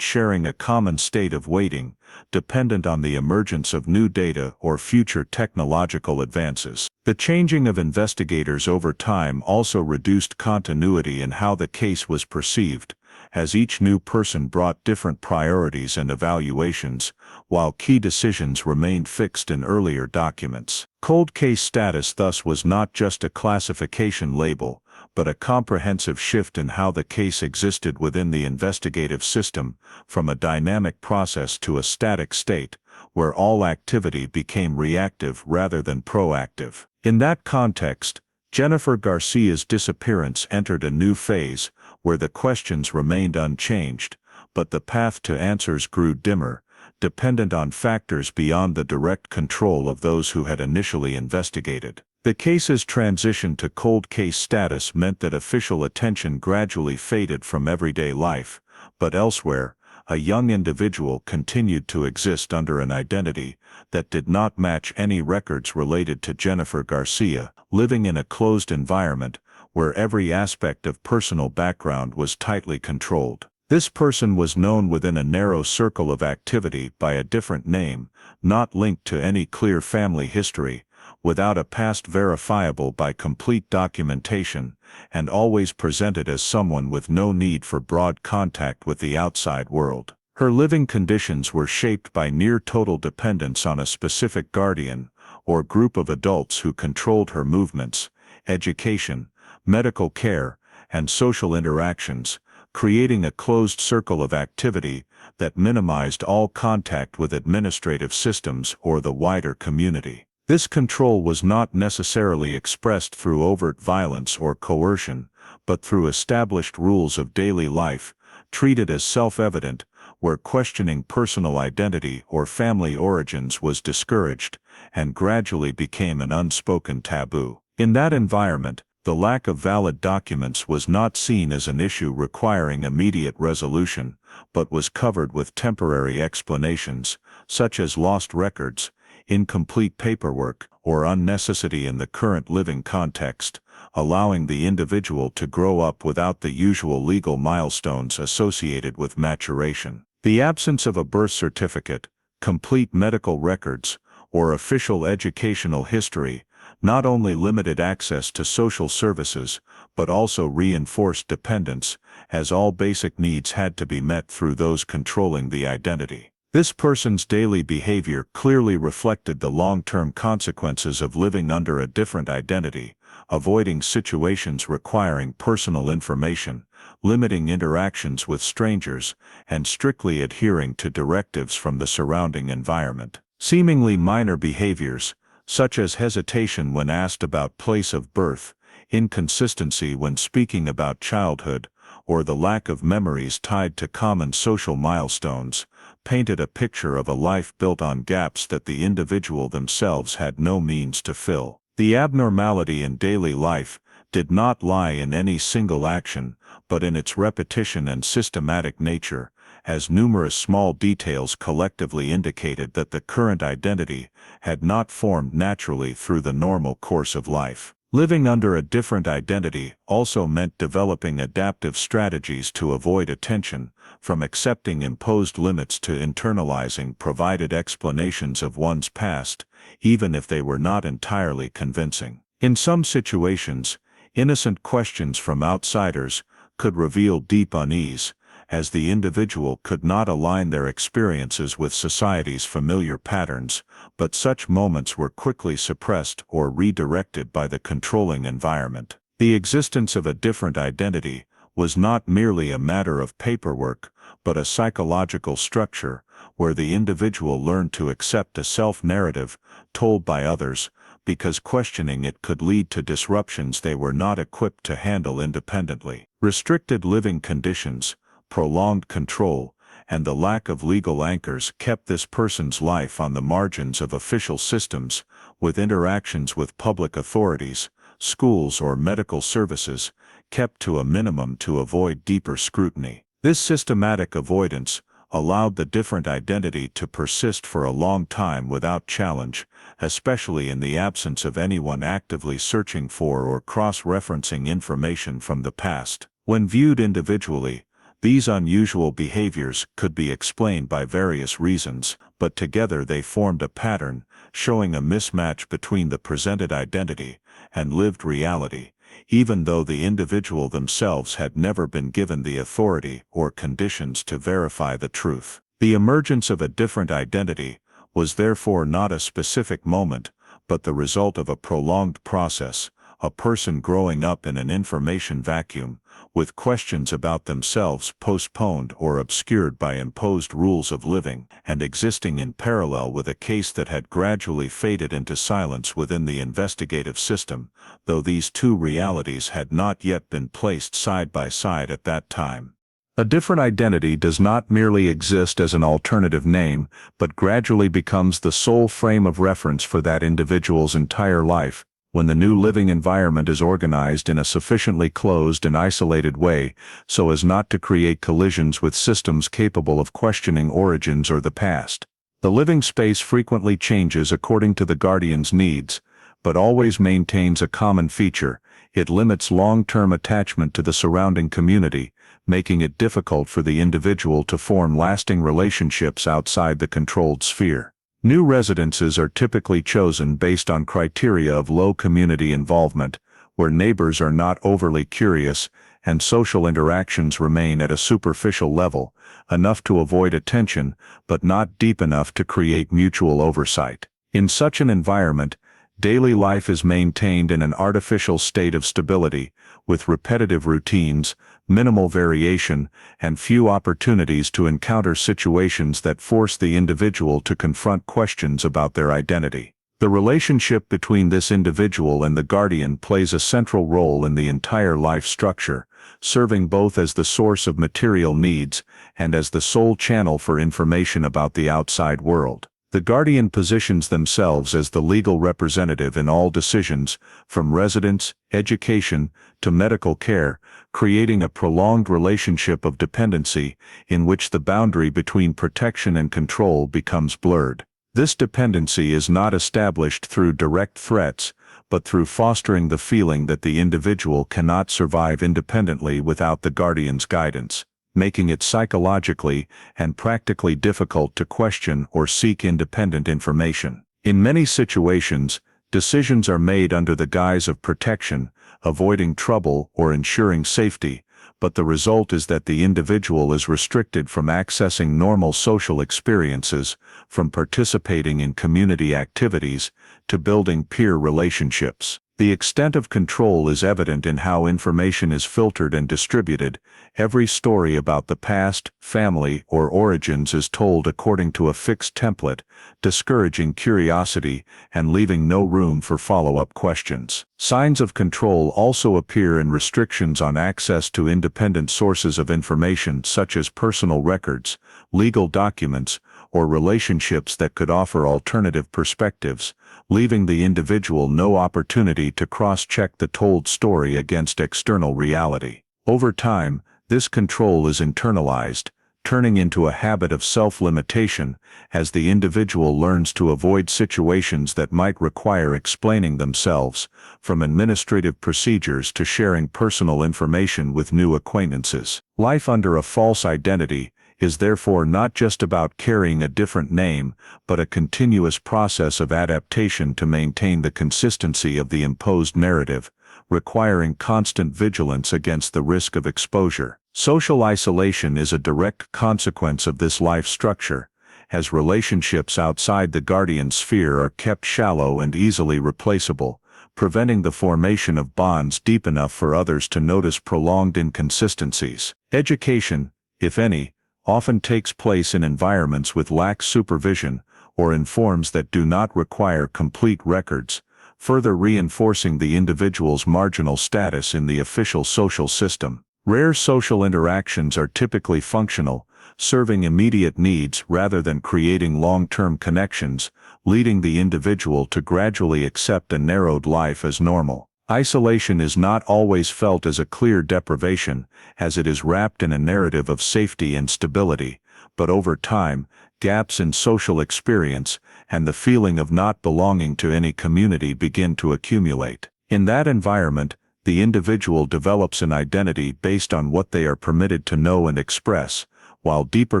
sharing a common state of waiting, dependent on the emergence of new data or future technological advances. The changing of investigators over time also reduced continuity in how the case was perceived, as each new person brought different priorities and evaluations, while key decisions remained fixed in earlier documents. Cold case status thus was not just a classification label, but a comprehensive shift in how the case existed within the investigative system, from a dynamic process to a static state, where all activity became reactive rather than proactive. In that context, Jennifer Garcia's disappearance entered a new phase, where the questions remained unchanged, but the path to answers grew dimmer, dependent on factors beyond the direct control of those who had initially investigated. The case's transition to cold case status meant that official attention gradually faded from everyday life, but elsewhere, a young individual continued to exist under an identity that did not match any records related to Jennifer Garcia, living in a closed environment where every aspect of personal background was tightly controlled. This person was known within a narrow circle of activity by a different name, not linked to any clear family history, without a past verifiable by complete documentation, and always presented as someone with no need for broad contact with the outside world. Her living conditions were shaped by near-total dependence on a specific guardian, or group of adults who controlled her movements, education, medical care, and social interactions, creating a closed circle of activity that minimized all contact with administrative systems or the wider community. This control was not necessarily expressed through overt violence or coercion, but through established rules of daily life, treated as self-evident, where questioning personal identity or family origins was discouraged, and gradually became an unspoken taboo. In that environment, the lack of valid documents was not seen as an issue requiring immediate resolution, but was covered with temporary explanations, such as lost records, incomplete paperwork, or unnecessity in the current living context, allowing the individual to grow up without the usual legal milestones associated with maturation. The absence of a birth certificate, complete medical records, or official educational history not only limited access to social services, but also reinforced dependence, as all basic needs had to be met through those controlling the identity. This person's daily behavior clearly reflected the long-term consequences of living under a different identity, avoiding situations requiring personal information, limiting interactions with strangers, and strictly adhering to directives from the surrounding environment. Seemingly minor behaviors, such as hesitation when asked about place of birth, inconsistency when speaking about childhood, or the lack of memories tied to common social milestones, painted a picture of a life built on gaps that the individual themselves had no means to fill. The abnormality in daily life did not lie in any single action, but in its repetition and systematic nature, as numerous small details collectively indicated that the current identity had not formed naturally through the normal course of life. Living under a different identity also meant developing adaptive strategies to avoid attention, from accepting imposed limits to internalizing provided explanations of one's past, even if they were not entirely convincing. In some situations, innocent questions from outsiders could reveal deep unease, as the individual could not align their experiences with society's familiar patterns, but such moments were quickly suppressed or redirected by the controlling environment. The existence of a different identity was not merely a matter of paperwork, but a psychological structure, where the individual learned to accept a self-narrative told by others, because questioning it could lead to disruptions they were not equipped to handle independently. Restricted living conditions, prolonged control, and the lack of legal anchors kept this person's life on the margins of official systems, with interactions with public authorities, schools or medical services kept to a minimum to avoid deeper scrutiny. This systematic avoidance allowed the different identity to persist for a long time without challenge, especially in the absence of anyone actively searching for or cross-referencing information from the past. When viewed individually, these unusual behaviors could be explained by various reasons, but together they formed a pattern, showing a mismatch between the presented identity and lived reality, even though the individual themselves had never been given the authority or conditions to verify the truth. The emergence of a different identity was therefore not a specific moment, but the result of a prolonged process, a person growing up in an information vacuum, with questions about themselves postponed or obscured by imposed rules of living, and existing in parallel with a case that had gradually faded into silence within the investigative system, though these two realities had not yet been placed side by side at that time. A different identity does not merely exist as an alternative name, but gradually becomes the sole frame of reference for that individual's entire life, when the new living environment is organized in a sufficiently closed and isolated way so as not to create collisions with systems capable of questioning origins or the past. The living space frequently changes according to the guardian's needs, but always maintains a common feature: it limits long-term attachment to the surrounding community, making it difficult for the individual to form lasting relationships outside the controlled sphere. New residences are typically chosen based on criteria of low community involvement, where neighbors are not overly curious and social interactions remain at a superficial level, enough to avoid attention but not deep enough to create mutual oversight. In such an environment, daily life is maintained in an artificial state of stability, with repetitive routines, minimal variation, and few opportunities to encounter situations that force the individual to confront questions about their identity. The relationship between this individual and the guardian plays a central role in the entire life structure, serving both as the source of material needs and as the sole channel for information about the outside world. The guardian positions themselves as the legal representative in all decisions, from residence, education, to medical care, creating a prolonged relationship of dependency in which the boundary between protection and control becomes blurred. This dependency is not established through direct threats, but through fostering the feeling that the individual cannot survive independently without the guardian's guidance, making it psychologically and practically difficult to question or seek independent information. In many situations, decisions are made under the guise of protection, avoiding trouble or ensuring safety, but the result is that the individual is restricted from accessing normal social experiences, from participating in community activities, to building peer relationships. The extent of control is evident in how information is filtered and distributed. Every story about the past, family, or origins is told according to a fixed template, discouraging curiosity and leaving no room for follow-up questions. Signs of control also appear in restrictions on access to independent sources of information such as personal records, legal documents, or relationships that could offer alternative perspectives, leaving the individual no opportunity to cross-check the told story against external reality. Over time, this control is internalized, turning into a habit of self-limitation as the individual learns to avoid situations that might require explaining themselves, from administrative procedures to sharing personal information with new acquaintances. Life under a false identity is therefore not just about carrying a different name, but a continuous process of adaptation to maintain the consistency of the imposed narrative, requiring constant vigilance against the risk of exposure. Social isolation is a direct consequence of this life structure, as relationships outside the guardian sphere are kept shallow and easily replaceable, preventing the formation of bonds deep enough for others to notice prolonged inconsistencies. Education, if any, often takes place in environments with lax supervision or in forms that do not require complete records, further reinforcing the individual's marginal status in the official social system. Rare social interactions are typically functional, serving immediate needs rather than creating long-term connections, leading the individual to gradually accept a narrowed life as normal. Isolation is not always felt as a clear deprivation, as it is wrapped in a narrative of safety and stability, but over time, gaps in social experience and the feeling of not belonging to any community begin to accumulate. In that environment, the individual develops an identity based on what they are permitted to know and express, while deeper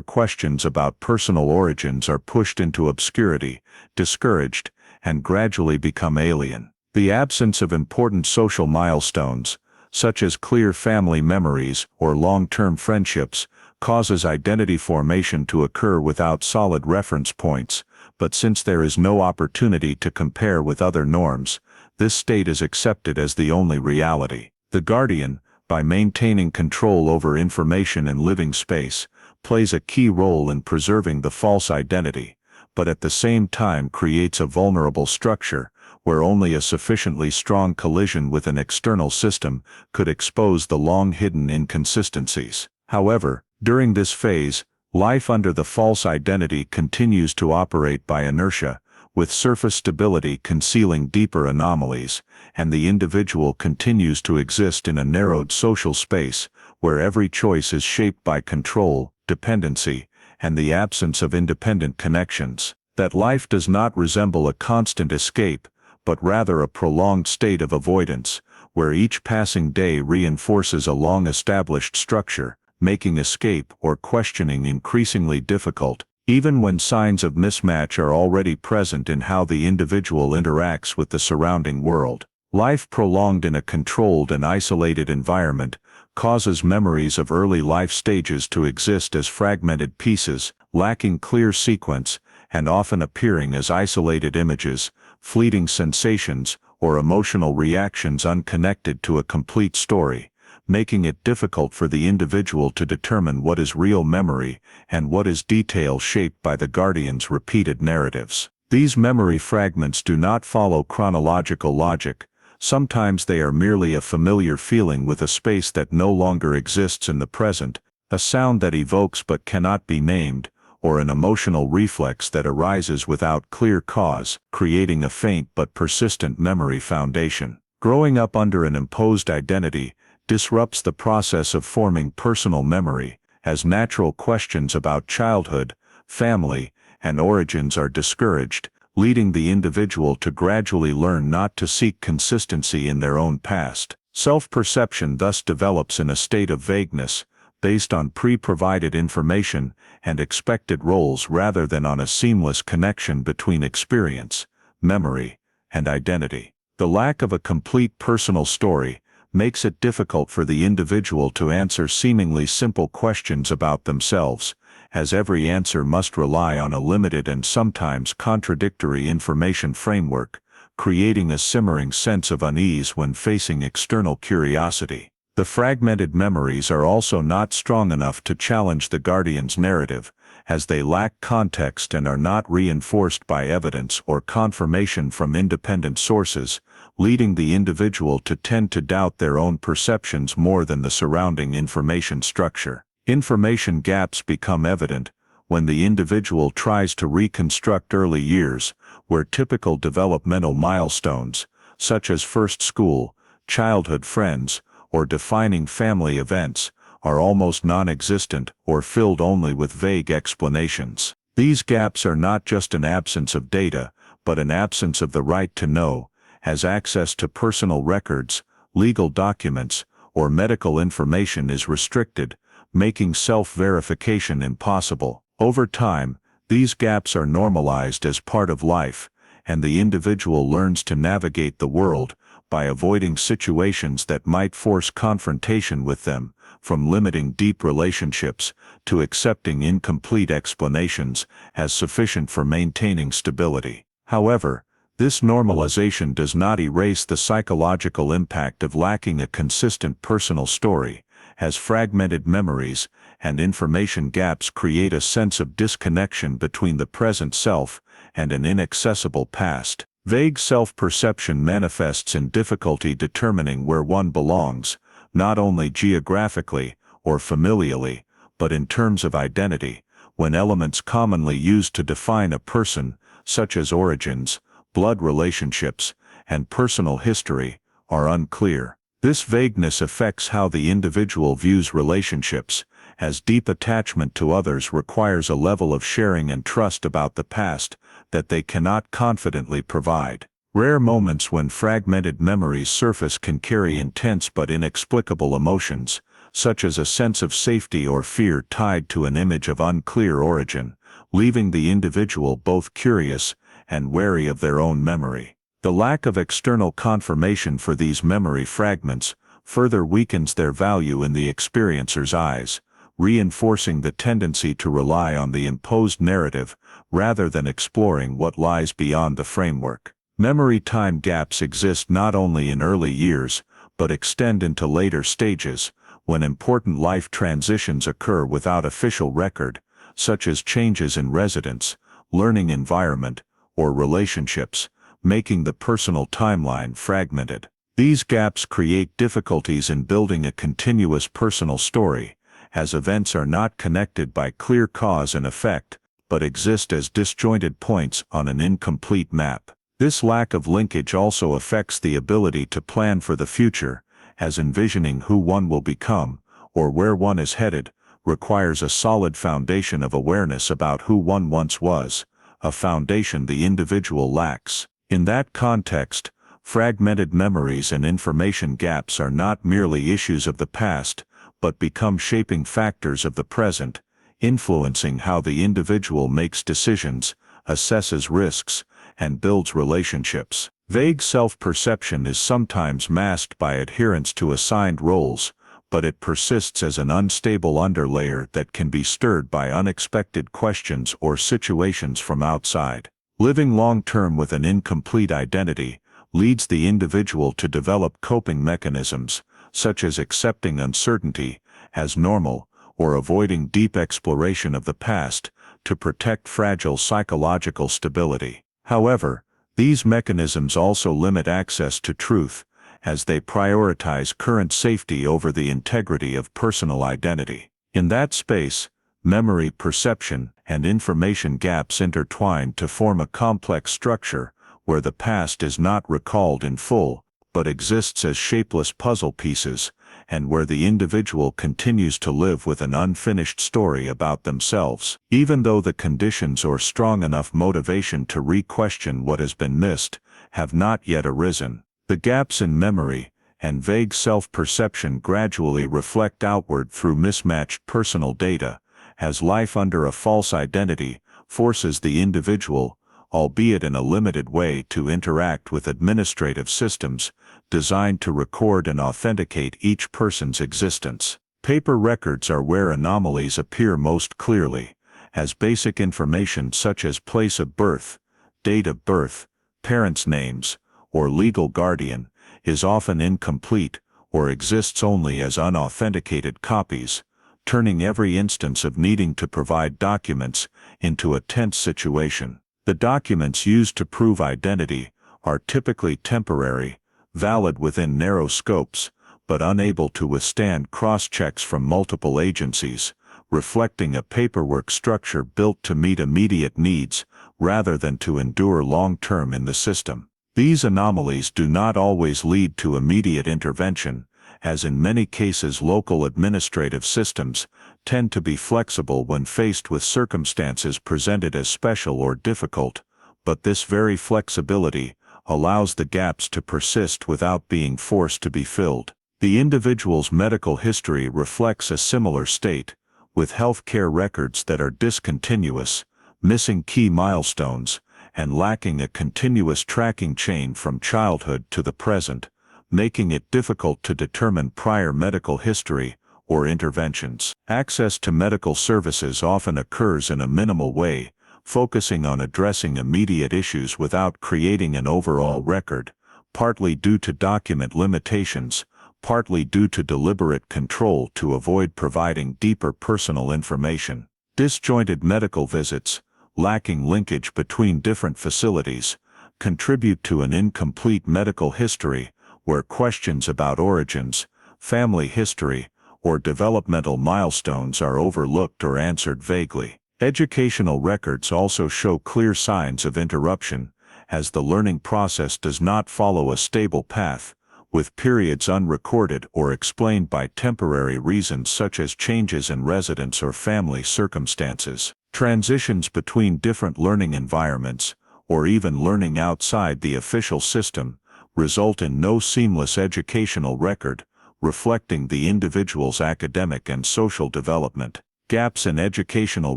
questions about personal origins are pushed into obscurity, discouraged, and gradually become alien. The absence of important social milestones, such as clear family memories or long-term friendships, causes identity formation to occur without solid reference points, but since there is no opportunity to compare with other norms, this state is accepted as the only reality. The guardian, by maintaining control over information and living space, plays a key role in preserving the false identity, but at the same time creates a vulnerable structure, where only a sufficiently strong collision with an external system could expose the long-hidden inconsistencies. However, during this phase, life under the false identity continues to operate by inertia, with surface stability concealing deeper anomalies, and the individual continues to exist in a narrowed social space, where every choice is shaped by control, dependency, and the absence of independent connections. That life does not resemble a constant escape, but rather a prolonged state of avoidance, where each passing day reinforces a long-established structure, making escape or questioning increasingly difficult, even when signs of mismatch are already present in how the individual interacts with the surrounding world. Life prolonged in a controlled and isolated environment causes memories of early life stages to exist as fragmented pieces, lacking clear sequence, and often appearing as isolated images, fleeting sensations, or emotional reactions unconnected to a complete story, making it difficult for the individual to determine what is real memory and what is detail shaped by the guardian's repeated narratives. These memory fragments do not follow chronological logic. Sometimes they are merely a familiar feeling with a space that no longer exists in the present, a sound that evokes but cannot be named, or an emotional reflex that arises without clear cause, creating a faint but persistent memory foundation. Growing up under an imposed identity disrupts the process of forming personal memory, as natural questions about childhood, family, and origins are discouraged, leading the individual to gradually learn not to seek consistency in their own past. Self-perception thus develops in a state of vagueness, based on pre-provided information and expected roles rather than on a seamless connection between experience, memory, and identity. The lack of a complete personal story makes it difficult for the individual to answer seemingly simple questions about themselves, as every answer must rely on a limited and sometimes contradictory information framework, creating a simmering sense of unease when facing external curiosity. The fragmented memories are also not strong enough to challenge the guardian's narrative, as they lack context and are not reinforced by evidence or confirmation from independent sources, leading the individual to tend to doubt their own perceptions more than the surrounding information structure. Information gaps become evident when the individual tries to reconstruct early years, where typical developmental milestones, such as first school, childhood friends, or defining family events, are almost non-existent or filled only with vague explanations. These gaps are not just an absence of data, but an absence of the right to know, as access to personal records, legal documents, or medical information is restricted, making self-verification impossible. Over time, these gaps are normalized as part of life, and the individual learns to navigate the world by avoiding situations that might force confrontation with them, from limiting deep relationships to accepting incomplete explanations as sufficient for maintaining stability. However, this normalization does not erase the psychological impact of lacking a consistent personal story, as fragmented memories and information gaps create a sense of disconnection between the present self and an inaccessible past. Vague self-perception manifests in difficulty determining where one belongs, not only geographically or familially, but in terms of identity, when elements commonly used to define a person, such as origins, blood relationships, and personal history, are unclear. This vagueness affects how the individual views relationships, as deep attachment to others requires a level of sharing and trust about the past that they cannot confidently provide. Rare moments when fragmented memories surface can carry intense but inexplicable emotions, such as a sense of safety or fear tied to an image of unclear origin, leaving the individual both curious and wary of their own memory. The lack of external confirmation for these memory fragments further weakens their value in the experiencer's eyes, reinforcing the tendency to rely on the imposed narrative rather than exploring what lies beyond the framework. Memory time gaps exist not only in early years, but extend into later stages, when important life transitions occur without official record, such as changes in residence, learning environment, or relationships, making the personal timeline fragmented. These gaps create difficulties in building a continuous personal story, as events are not connected by clear cause and effect, but exist as disjointed points on an incomplete map. This lack of linkage also affects the ability to plan for the future, as envisioning who one will become, or where one is headed, requires a solid foundation of awareness about who one once was, a foundation the individual lacks. In that context, fragmented memories and information gaps are not merely issues of the past, but become shaping factors of the present, influencing how the individual makes decisions, assesses risks, and builds relationships. Vague self-perception is sometimes masked by adherence to assigned roles, but it persists as an unstable underlayer that can be stirred by unexpected questions or situations from outside. Living long-term with an incomplete identity leads the individual to develop coping mechanisms, such as accepting uncertainty as normal or avoiding deep exploration of the past to protect fragile psychological stability. However, these mechanisms also limit access to truth, as they prioritize current safety over the integrity of personal identity. In that space, memory, perception, and information gaps intertwine to form a complex structure where the past is not recalled in full, but exists as shapeless puzzle pieces, and where the individual continues to live with an unfinished story about themselves. Even though the conditions or strong enough motivation to re-question what has been missed have not yet arisen, the gaps in memory and vague self-perception gradually reflect outward through mismatched personal data, as life under a false identity forces the individual, albeit in a limited way, to interact with administrative systems designed to record and authenticate each person's existence. Paper records are where anomalies appear most clearly, as basic information such as place of birth, date of birth, parents' names, or legal guardian is often incomplete or exists only as unauthenticated copies, turning every instance of needing to provide documents into a tense situation. The documents used to prove identity are typically temporary, valid within narrow scopes, but unable to withstand cross-checks from multiple agencies, reflecting a paperwork structure built to meet immediate needs rather than to endure long-term in the system. These anomalies do not always lead to immediate intervention, as in many cases local administrative systems tend to be flexible when faced with circumstances presented as special or difficult, but this very flexibility allows the gaps to persist without being forced to be filled. The individual's medical history reflects a similar state, with healthcare records that are discontinuous, missing key milestones, and lacking a continuous tracking chain from childhood to the present, making it difficult to determine prior medical history or interventions. Access to medical services often occurs in a minimal way, focusing on addressing immediate issues without creating an overall record, partly due to document limitations, partly due to deliberate control to avoid providing deeper personal information. Disjointed medical visits, lacking linkage between different facilities, contribute to an incomplete medical history, where questions about origins, family history, or developmental milestones are overlooked or answered vaguely. Educational records also show clear signs of interruption, as the learning process does not follow a stable path, with periods unrecorded or explained by temporary reasons such as changes in residence or family circumstances. Transitions between different learning environments, or even learning outside the official system, result in no seamless educational record, reflecting the individual's academic and social development. Gaps in educational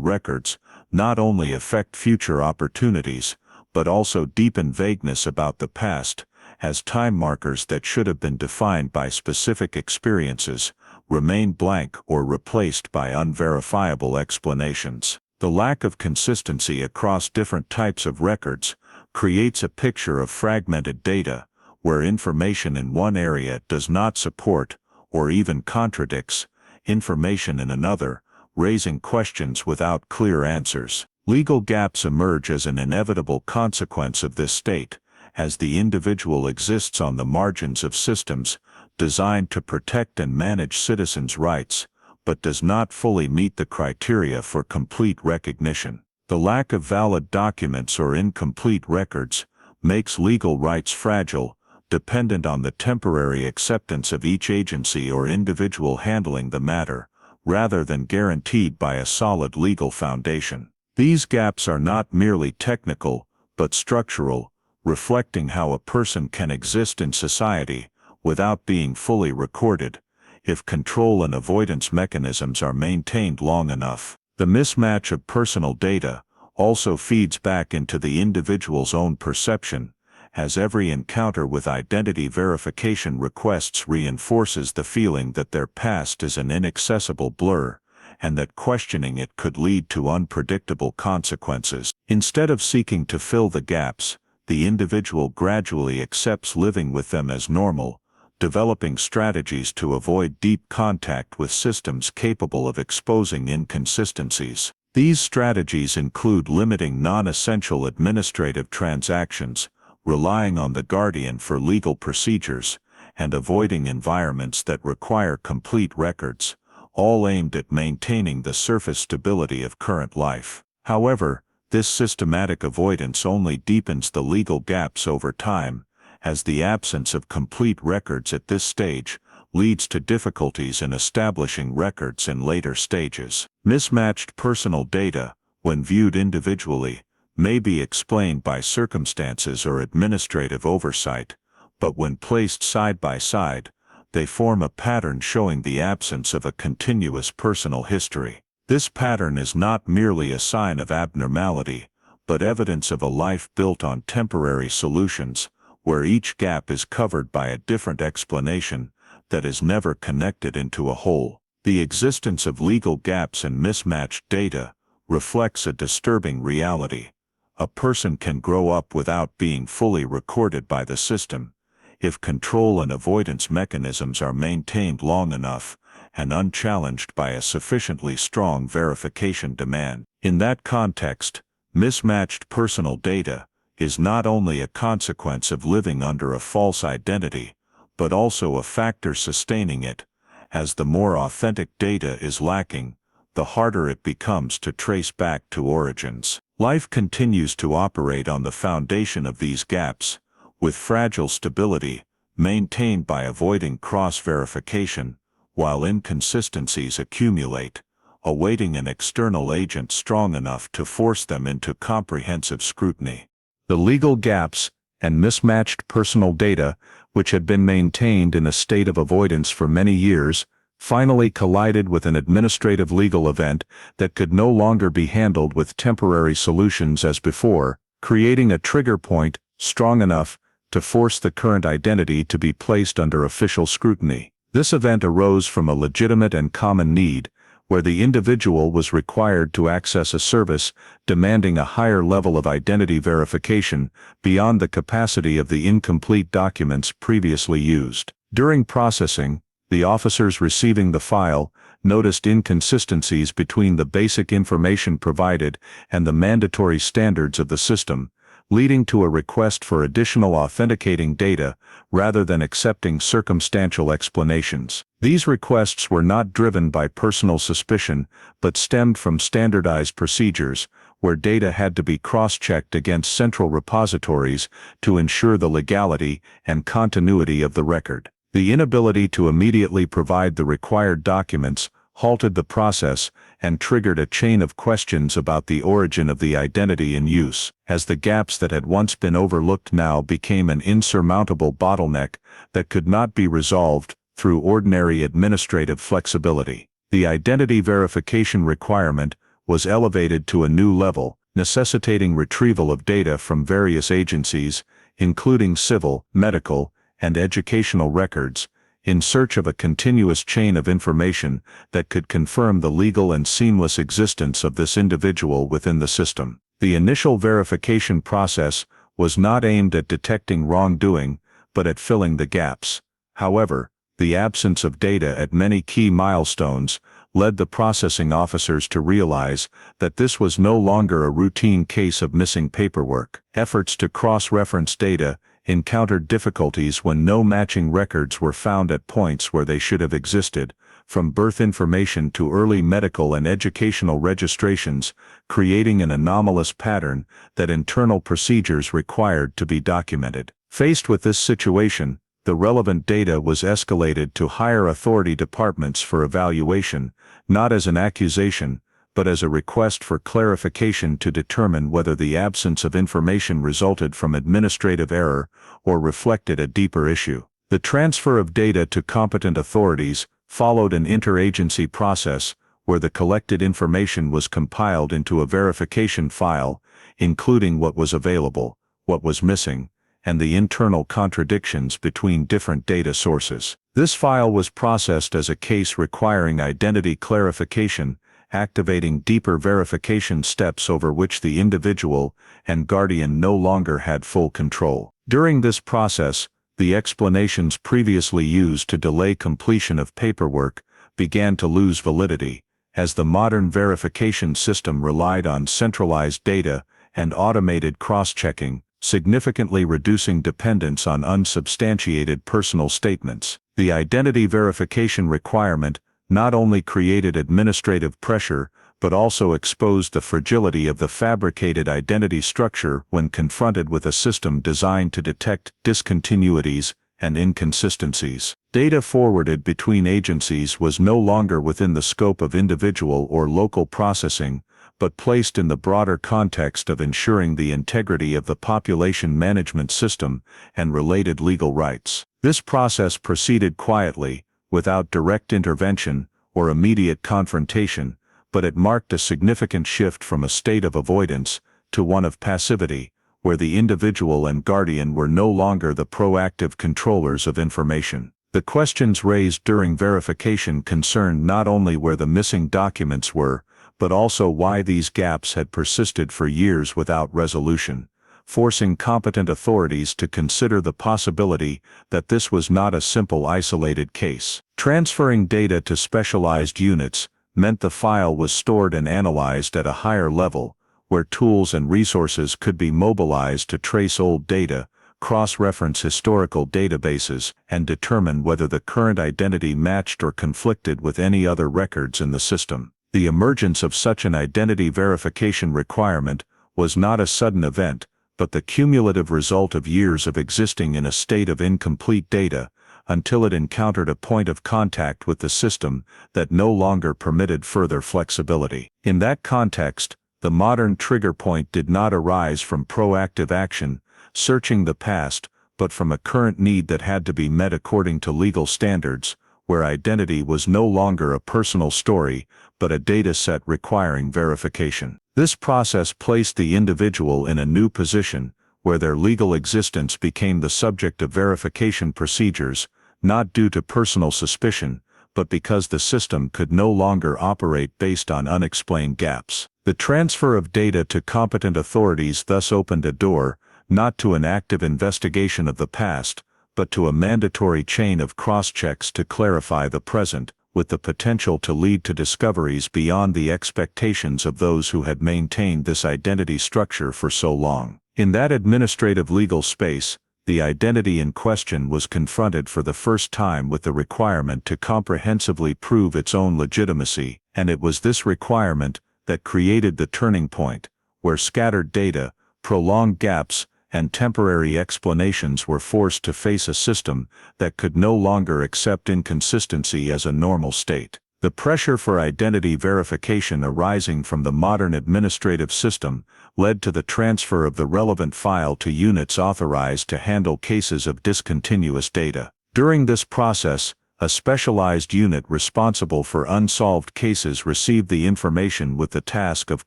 records not only affect future opportunities, but also deepen vagueness about the past, as time markers that should have been defined by specific experiences remain blank or replaced by unverifiable explanations. The lack of consistency across different types of records creates a picture of fragmented data, where information in one area does not support, or even contradicts, information in another, raising questions without clear answers. Legal gaps emerge as an inevitable consequence of this state, as the individual exists on the margins of systems designed to protect and manage citizens' rights, but does not fully meet the criteria for complete recognition. The lack of valid documents or incomplete records makes legal rights fragile, dependent on the temporary acceptance of each agency or individual handling the matter, rather than guaranteed by a solid legal foundation. These gaps are not merely technical, but structural, reflecting how a person can exist in society without being fully recorded, if control and avoidance mechanisms are maintained long enough. The mismatch of personal data also feeds back into the individual's own perception, as every encounter with identity verification requests reinforces the feeling that their past is an inaccessible blur, and that questioning it could lead to unpredictable consequences. Instead of seeking to fill the gaps, the individual gradually accepts living with them as normal, developing strategies to avoid deep contact with systems capable of exposing inconsistencies. These strategies include limiting non-essential administrative transactions, relying on the guardian for legal procedures, and avoiding environments that require complete records, all aimed at maintaining the surface stability of current life. However, this systematic avoidance only deepens the legal gaps over time, as the absence of complete records at this stage leads to difficulties in establishing records in later stages. Mismatched personal data, when viewed individually, may be explained by circumstances or administrative oversight, but when placed side by side, they form a pattern showing the absence of a continuous personal history. This pattern is not merely a sign of abnormality, but evidence of a life built on temporary solutions, where each gap is covered by a different explanation that is never connected into a whole. The existence of legal gaps and mismatched data reflects a disturbing reality. A person can grow up without being fully recorded by the system, if control and avoidance mechanisms are maintained long enough and unchallenged by a sufficiently strong verification demand. In that context, mismatched personal data is not only a consequence of living under a false identity, but also a factor sustaining it, as the more authentic data is lacking, the harder it becomes to trace back to origins. Life continues to operate on the foundation of these gaps, with fragile stability maintained by avoiding cross-verification, while inconsistencies accumulate, awaiting an external agent strong enough to force them into comprehensive scrutiny. The legal gaps and mismatched personal data, which had been maintained in a state of avoidance for many years, finally collided with an administrative legal event that could no longer be handled with temporary solutions as before, creating a trigger point strong enough to force the current identity to be placed under official scrutiny. This event arose from a legitimate and common need, where the individual was required to access a service demanding a higher level of identity verification beyond the capacity of the incomplete documents previously used. During processing, the officers receiving the file noticed inconsistencies between the basic information provided and the mandatory standards of the system, leading to a request for additional authenticating data rather than accepting circumstantial explanations. These requests were not driven by personal suspicion, but stemmed from standardized procedures, where data had to be cross-checked against central repositories to ensure the legality and continuity of the record. The inability to immediately provide the required documents halted the process and triggered a chain of questions about the origin of the identity in use, as the gaps that had once been overlooked now became an insurmountable bottleneck that could not be resolved through ordinary administrative flexibility. The identity verification requirement was elevated to a new level, necessitating retrieval of data from various agencies, including civil, medical, and educational records, in search of a continuous chain of information that could confirm the legal and seamless existence of this individual within the system. The initial verification process was not aimed at detecting wrongdoing, but at filling the gaps. However, the absence of data at many key milestones led the processing officers to realize that this was no longer a routine case of missing paperwork. Efforts to cross-reference data encountered difficulties when no matching records were found at points where they should have existed, from birth information to early medical and educational registrations, creating an anomalous pattern that internal procedures required to be documented. Faced with this situation, the relevant data was escalated to higher authority departments for evaluation, not as an accusation, but as a request for clarification to determine whether the absence of information resulted from administrative error or reflected a deeper issue. The transfer of data to competent authorities followed an interagency process where the collected information was compiled into a verification file, including what was available, what was missing, and the internal contradictions between different data sources. This file was processed as a case requiring identity clarification, activating deeper verification steps over which the individual and guardian no longer had full control. During this process, the explanations previously used to delay completion of paperwork began to lose validity, as the modern verification system relied on centralized data and automated cross-checking, significantly reducing dependence on unsubstantiated personal statements. The identity verification requirement not only created administrative pressure, but also exposed the fragility of the fabricated identity structure when confronted with a system designed to detect discontinuities and inconsistencies. Data forwarded between agencies was no longer within the scope of individual or local processing, but placed in the broader context of ensuring the integrity of the population management system and related legal rights. This process proceeded quietly, without direct intervention or immediate confrontation, but it marked a significant shift from a state of avoidance to one of passivity, where the individual and guardian were no longer the proactive controllers of information. The questions raised during verification concerned not only where the missing documents were, but also why these gaps had persisted for years without resolution, forcing competent authorities to consider the possibility that this was not a simple isolated case. Transferring data to specialized units meant the file was stored and analyzed at a higher level, where tools and resources could be mobilized to trace old data, cross-reference historical databases, and determine whether the current identity matched or conflicted with any other records in the system. The emergence of such an identity verification requirement was not a sudden event, but the cumulative result of years of existing in a state of incomplete data, until it encountered a point of contact with the system that no longer permitted further flexibility. In that context, the modern trigger point did not arise from proactive action, searching the past, but from a current need that had to be met according to legal standards, where identity was no longer a personal story, but a data set requiring verification. This process placed the individual in a new position, where their legal existence became the subject of verification procedures, not due to personal suspicion, but because the system could no longer operate based on unexplained gaps. The transfer of data to competent authorities thus opened a door, not to an active investigation of the past, but to a mandatory chain of cross-checks to clarify the present, with the potential to lead to discoveries beyond the expectations of those who had maintained this identity structure for so long. In that administrative legal space, the identity in question was confronted for the first time with the requirement to comprehensively prove its own legitimacy, and it was this requirement that created the turning point, where scattered data, prolonged gaps, and temporary explanations were forced to face a system that could no longer accept inconsistency as a normal state. The pressure for identity verification arising from the modern administrative system led to the transfer of the relevant file to units authorized to handle cases of discontinuous data. During this process, a specialized unit responsible for unsolved cases received the information with the task of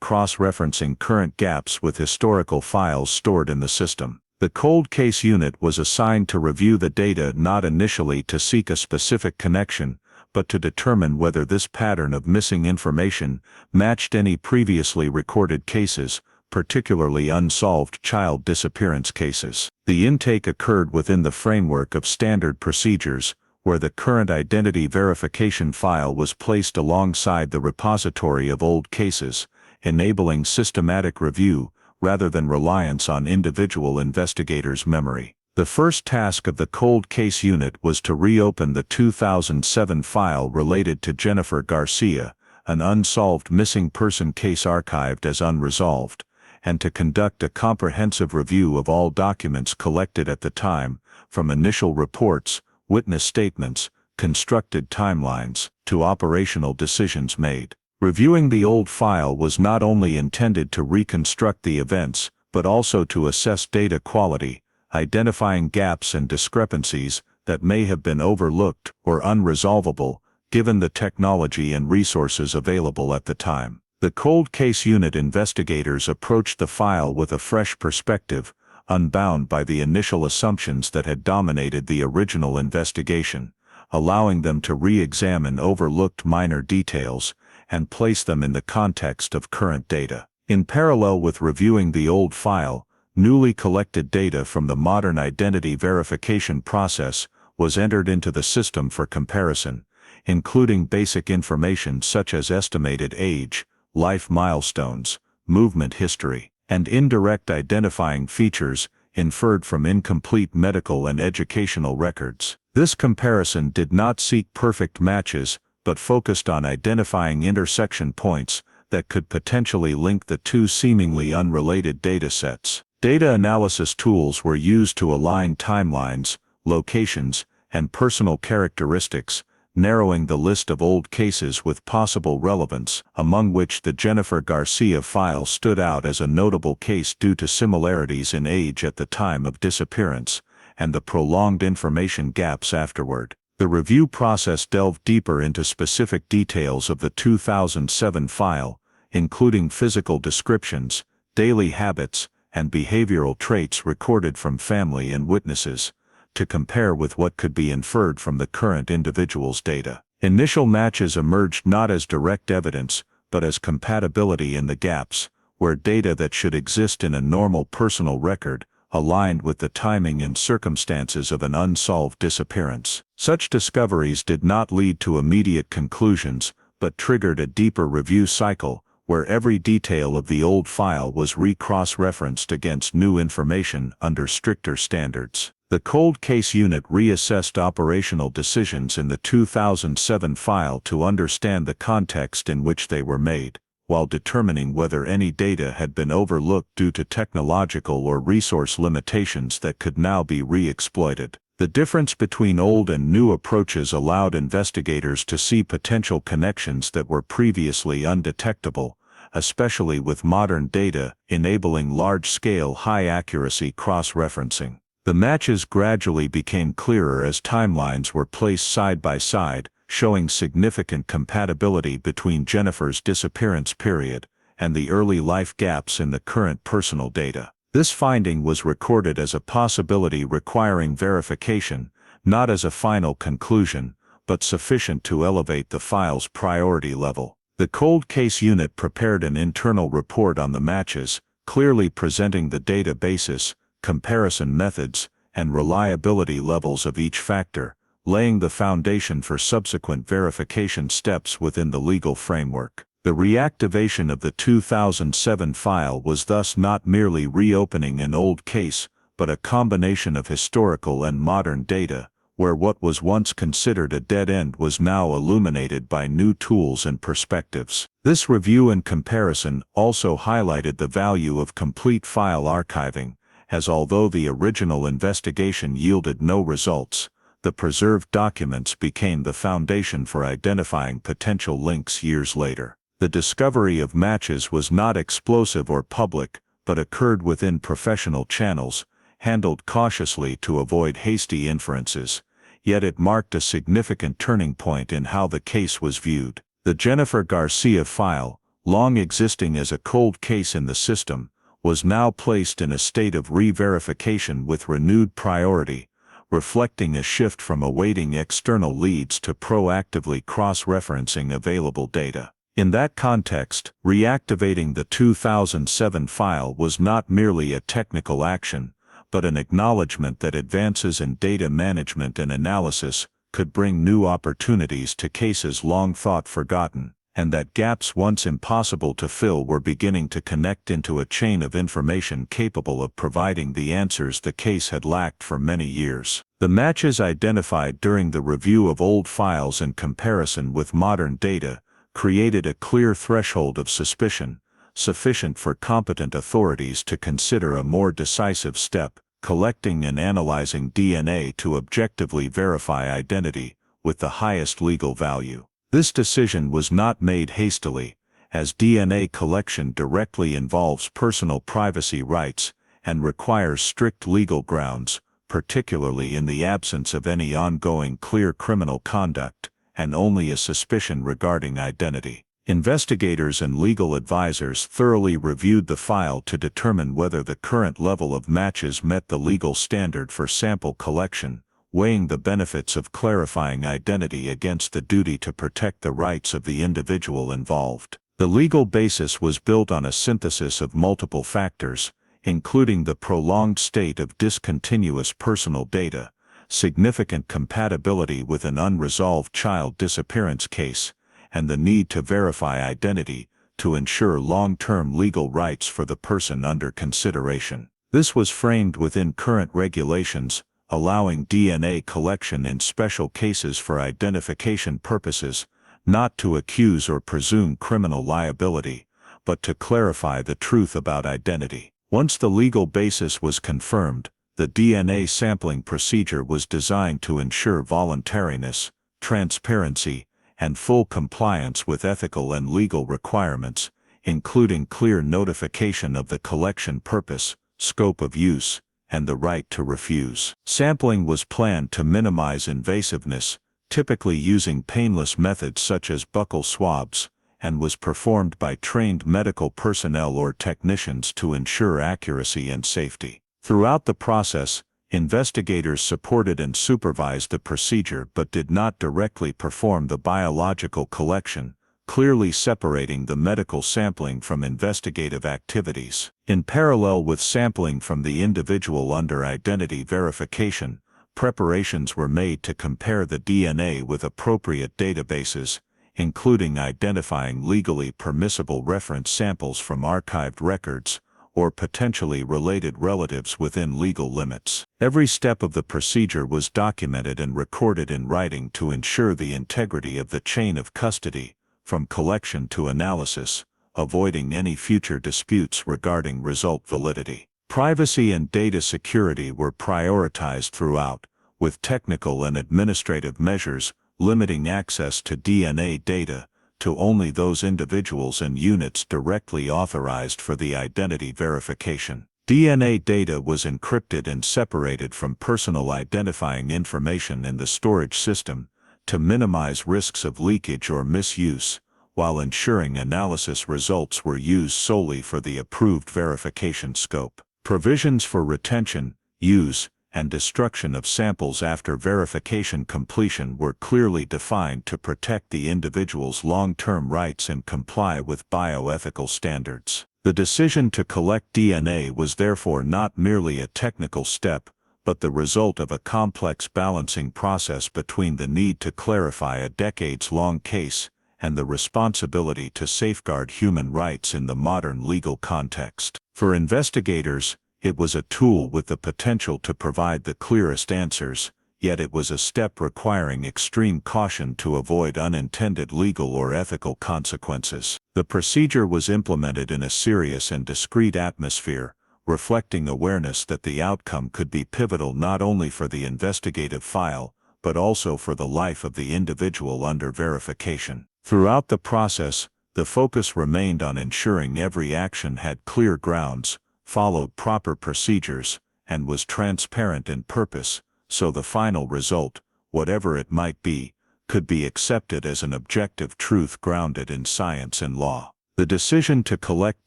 cross-referencing current gaps with historical files stored in the system. The cold case unit was assigned to review the data not initially to seek a specific connection, but to determine whether this pattern of missing information matched any previously recorded cases, particularly unsolved child disappearance cases. The intake occurred within the framework of standard procedures, where the current identity verification file was placed alongside the repository of old cases, enabling systematic review rather than reliance on individual investigators' memory. The first task of the cold case unit was to reopen the 2007 file related to Jennifer Garcia, an unsolved missing person case archived as unresolved, and to conduct a comprehensive review of all documents collected at the time, from initial reports, witness statements, constructed timelines, to operational decisions made. Reviewing the old file was not only intended to reconstruct the events, but also to assess data quality, identifying gaps and discrepancies that may have been overlooked or unresolvable, given the technology and resources available at the time. The cold case unit investigators approached the file with a fresh perspective, unbound by the initial assumptions that had dominated the original investigation, allowing them to re-examine overlooked minor details and place them in the context of current data. In parallel with reviewing the old file, newly collected data from the modern identity verification process was entered into the system for comparison, including basic information such as estimated age, life milestones, movement history, and indirect identifying features inferred from incomplete medical and educational records. This comparison did not seek perfect matches, but focused on identifying intersection points that could potentially link the two seemingly unrelated data sets. Data analysis tools were used to align timelines, locations, and personal characteristics, narrowing the list of old cases with possible relevance, among which the Jennifer Garcia file stood out as a notable case due to similarities in age at the time of disappearance, and the prolonged information gaps afterward. The review process delved deeper into specific details of the 2007 file, including physical descriptions, daily habits, and behavioral traits recorded from family and witnesses, to compare with what could be inferred from the current individual's data. Initial matches emerged not as direct evidence, but as compatibility in the gaps, where data that should exist in a normal personal record aligned with the timing and circumstances of an unsolved disappearance. Such discoveries did not lead to immediate conclusions, but triggered a deeper review cycle, where every detail of the old file was cross-referenced against new information under stricter standards. The Cold Case Unit reassessed operational decisions in the 2007 file to understand the context in which they were made, while determining whether any data had been overlooked due to technological or resource limitations that could now be re-exploited. The difference between old and new approaches allowed investigators to see potential connections that were previously undetectable, especially with modern data enabling large-scale, high-accuracy cross-referencing. The matches gradually became clearer as timelines were placed side by side, showing significant compatibility between Jennifer's disappearance period and the early life gaps in the current personal data. This finding was recorded as a possibility requiring verification, not as a final conclusion, but sufficient to elevate the file's priority level. The Cold Case Unit prepared an internal report on the matches, clearly presenting the data basis, comparison methods, and reliability levels of each factor, laying the foundation for subsequent verification steps within the legal framework. The reactivation of the 2007 file was thus not merely reopening an old case, but a combination of historical and modern data, where what was once considered a dead end was now illuminated by new tools and perspectives. This review and comparison also highlighted the value of complete file archiving, as although the original investigation yielded no results, the preserved documents became the foundation for identifying potential links years later. The discovery of matches was not explosive or public, but occurred within professional channels, handled cautiously to avoid hasty inferences, yet it marked a significant turning point in how the case was viewed. The Jennifer Garcia file, long existing as a cold case in the system, was now placed in a state of re-verification with renewed priority, reflecting a shift from awaiting external leads to proactively cross-referencing available data. In that context, reactivating the 2007 file was not merely a technical action, but an acknowledgement that advances in data management and analysis could bring new opportunities to cases long thought forgotten, and that gaps once impossible to fill were beginning to connect into a chain of information capable of providing the answers the case had lacked for many years. The matches identified during the review of old files in comparison with modern data created a clear threshold of suspicion, sufficient for competent authorities to consider a more decisive step, collecting and analyzing DNA to objectively verify identity with the highest legal value. This decision was not made hastily, as DNA collection directly involves personal privacy rights and requires strict legal grounds, particularly in the absence of any ongoing clear criminal conduct, and only a suspicion regarding identity. Investigators and legal advisors thoroughly reviewed the file to determine whether the current level of matches met the legal standard for sample collection, weighing the benefits of clarifying identity against the duty to protect the rights of the individual involved. The legal basis was built on a synthesis of multiple factors, including the prolonged state of discontinuous personal data, significant compatibility with an unresolved child disappearance case, and the need to verify identity to ensure long-term legal rights for the person under consideration. This was framed within current regulations, allowing DNA collection in special cases for identification purposes, not to accuse or presume criminal liability, but to clarify the truth about identity. Once the legal basis was confirmed, the DNA sampling procedure was designed to ensure voluntariness, transparency, and full compliance with ethical and legal requirements, including clear notification of the collection purpose, scope of use, and the right to refuse. Sampling was planned to minimize invasiveness, typically using painless methods such as buccal swabs, and was performed by trained medical personnel or technicians to ensure accuracy and safety. Throughout the process, investigators supported and supervised the procedure but did not directly perform the biological collection, clearly separating the medical sampling from investigative activities. In parallel with sampling from the individual under identity verification, preparations were made to compare the DNA with appropriate databases, including identifying legally permissible reference samples from archived records, or potentially related relatives within legal limits. Every step of the procedure was documented and recorded in writing to ensure the integrity of the chain of custody, from collection to analysis, avoiding any future disputes regarding result validity. Privacy and data security were prioritized throughout, with technical and administrative measures limiting access to DNA data to only those individuals and units directly authorized for the identity verification. DNA data was encrypted and separated from personal identifying information in the storage system to minimize risks of leakage or misuse, while ensuring analysis results were used solely for the approved verification scope. Provisions for retention, use, and destruction of samples after verification completion were clearly defined to protect the individual's long-term rights and comply with bioethical standards. The decision to collect DNA was therefore not merely a technical step, but the result of a complex balancing process between the need to clarify a decades-long case and the responsibility to safeguard human rights in the modern legal context. For investigators, it was a tool with the potential to provide the clearest answers, yet it was a step requiring extreme caution to avoid unintended legal or ethical consequences. The procedure was implemented in a serious and discreet atmosphere, reflecting awareness that the outcome could be pivotal not only for the investigative file, but also for the life of the individual under verification. Throughout the process, the focus remained on ensuring every action had clear grounds, followed proper procedures, and was transparent in purpose, so the final result, whatever it might be, could be accepted as an objective truth grounded in science and law. The decision to collect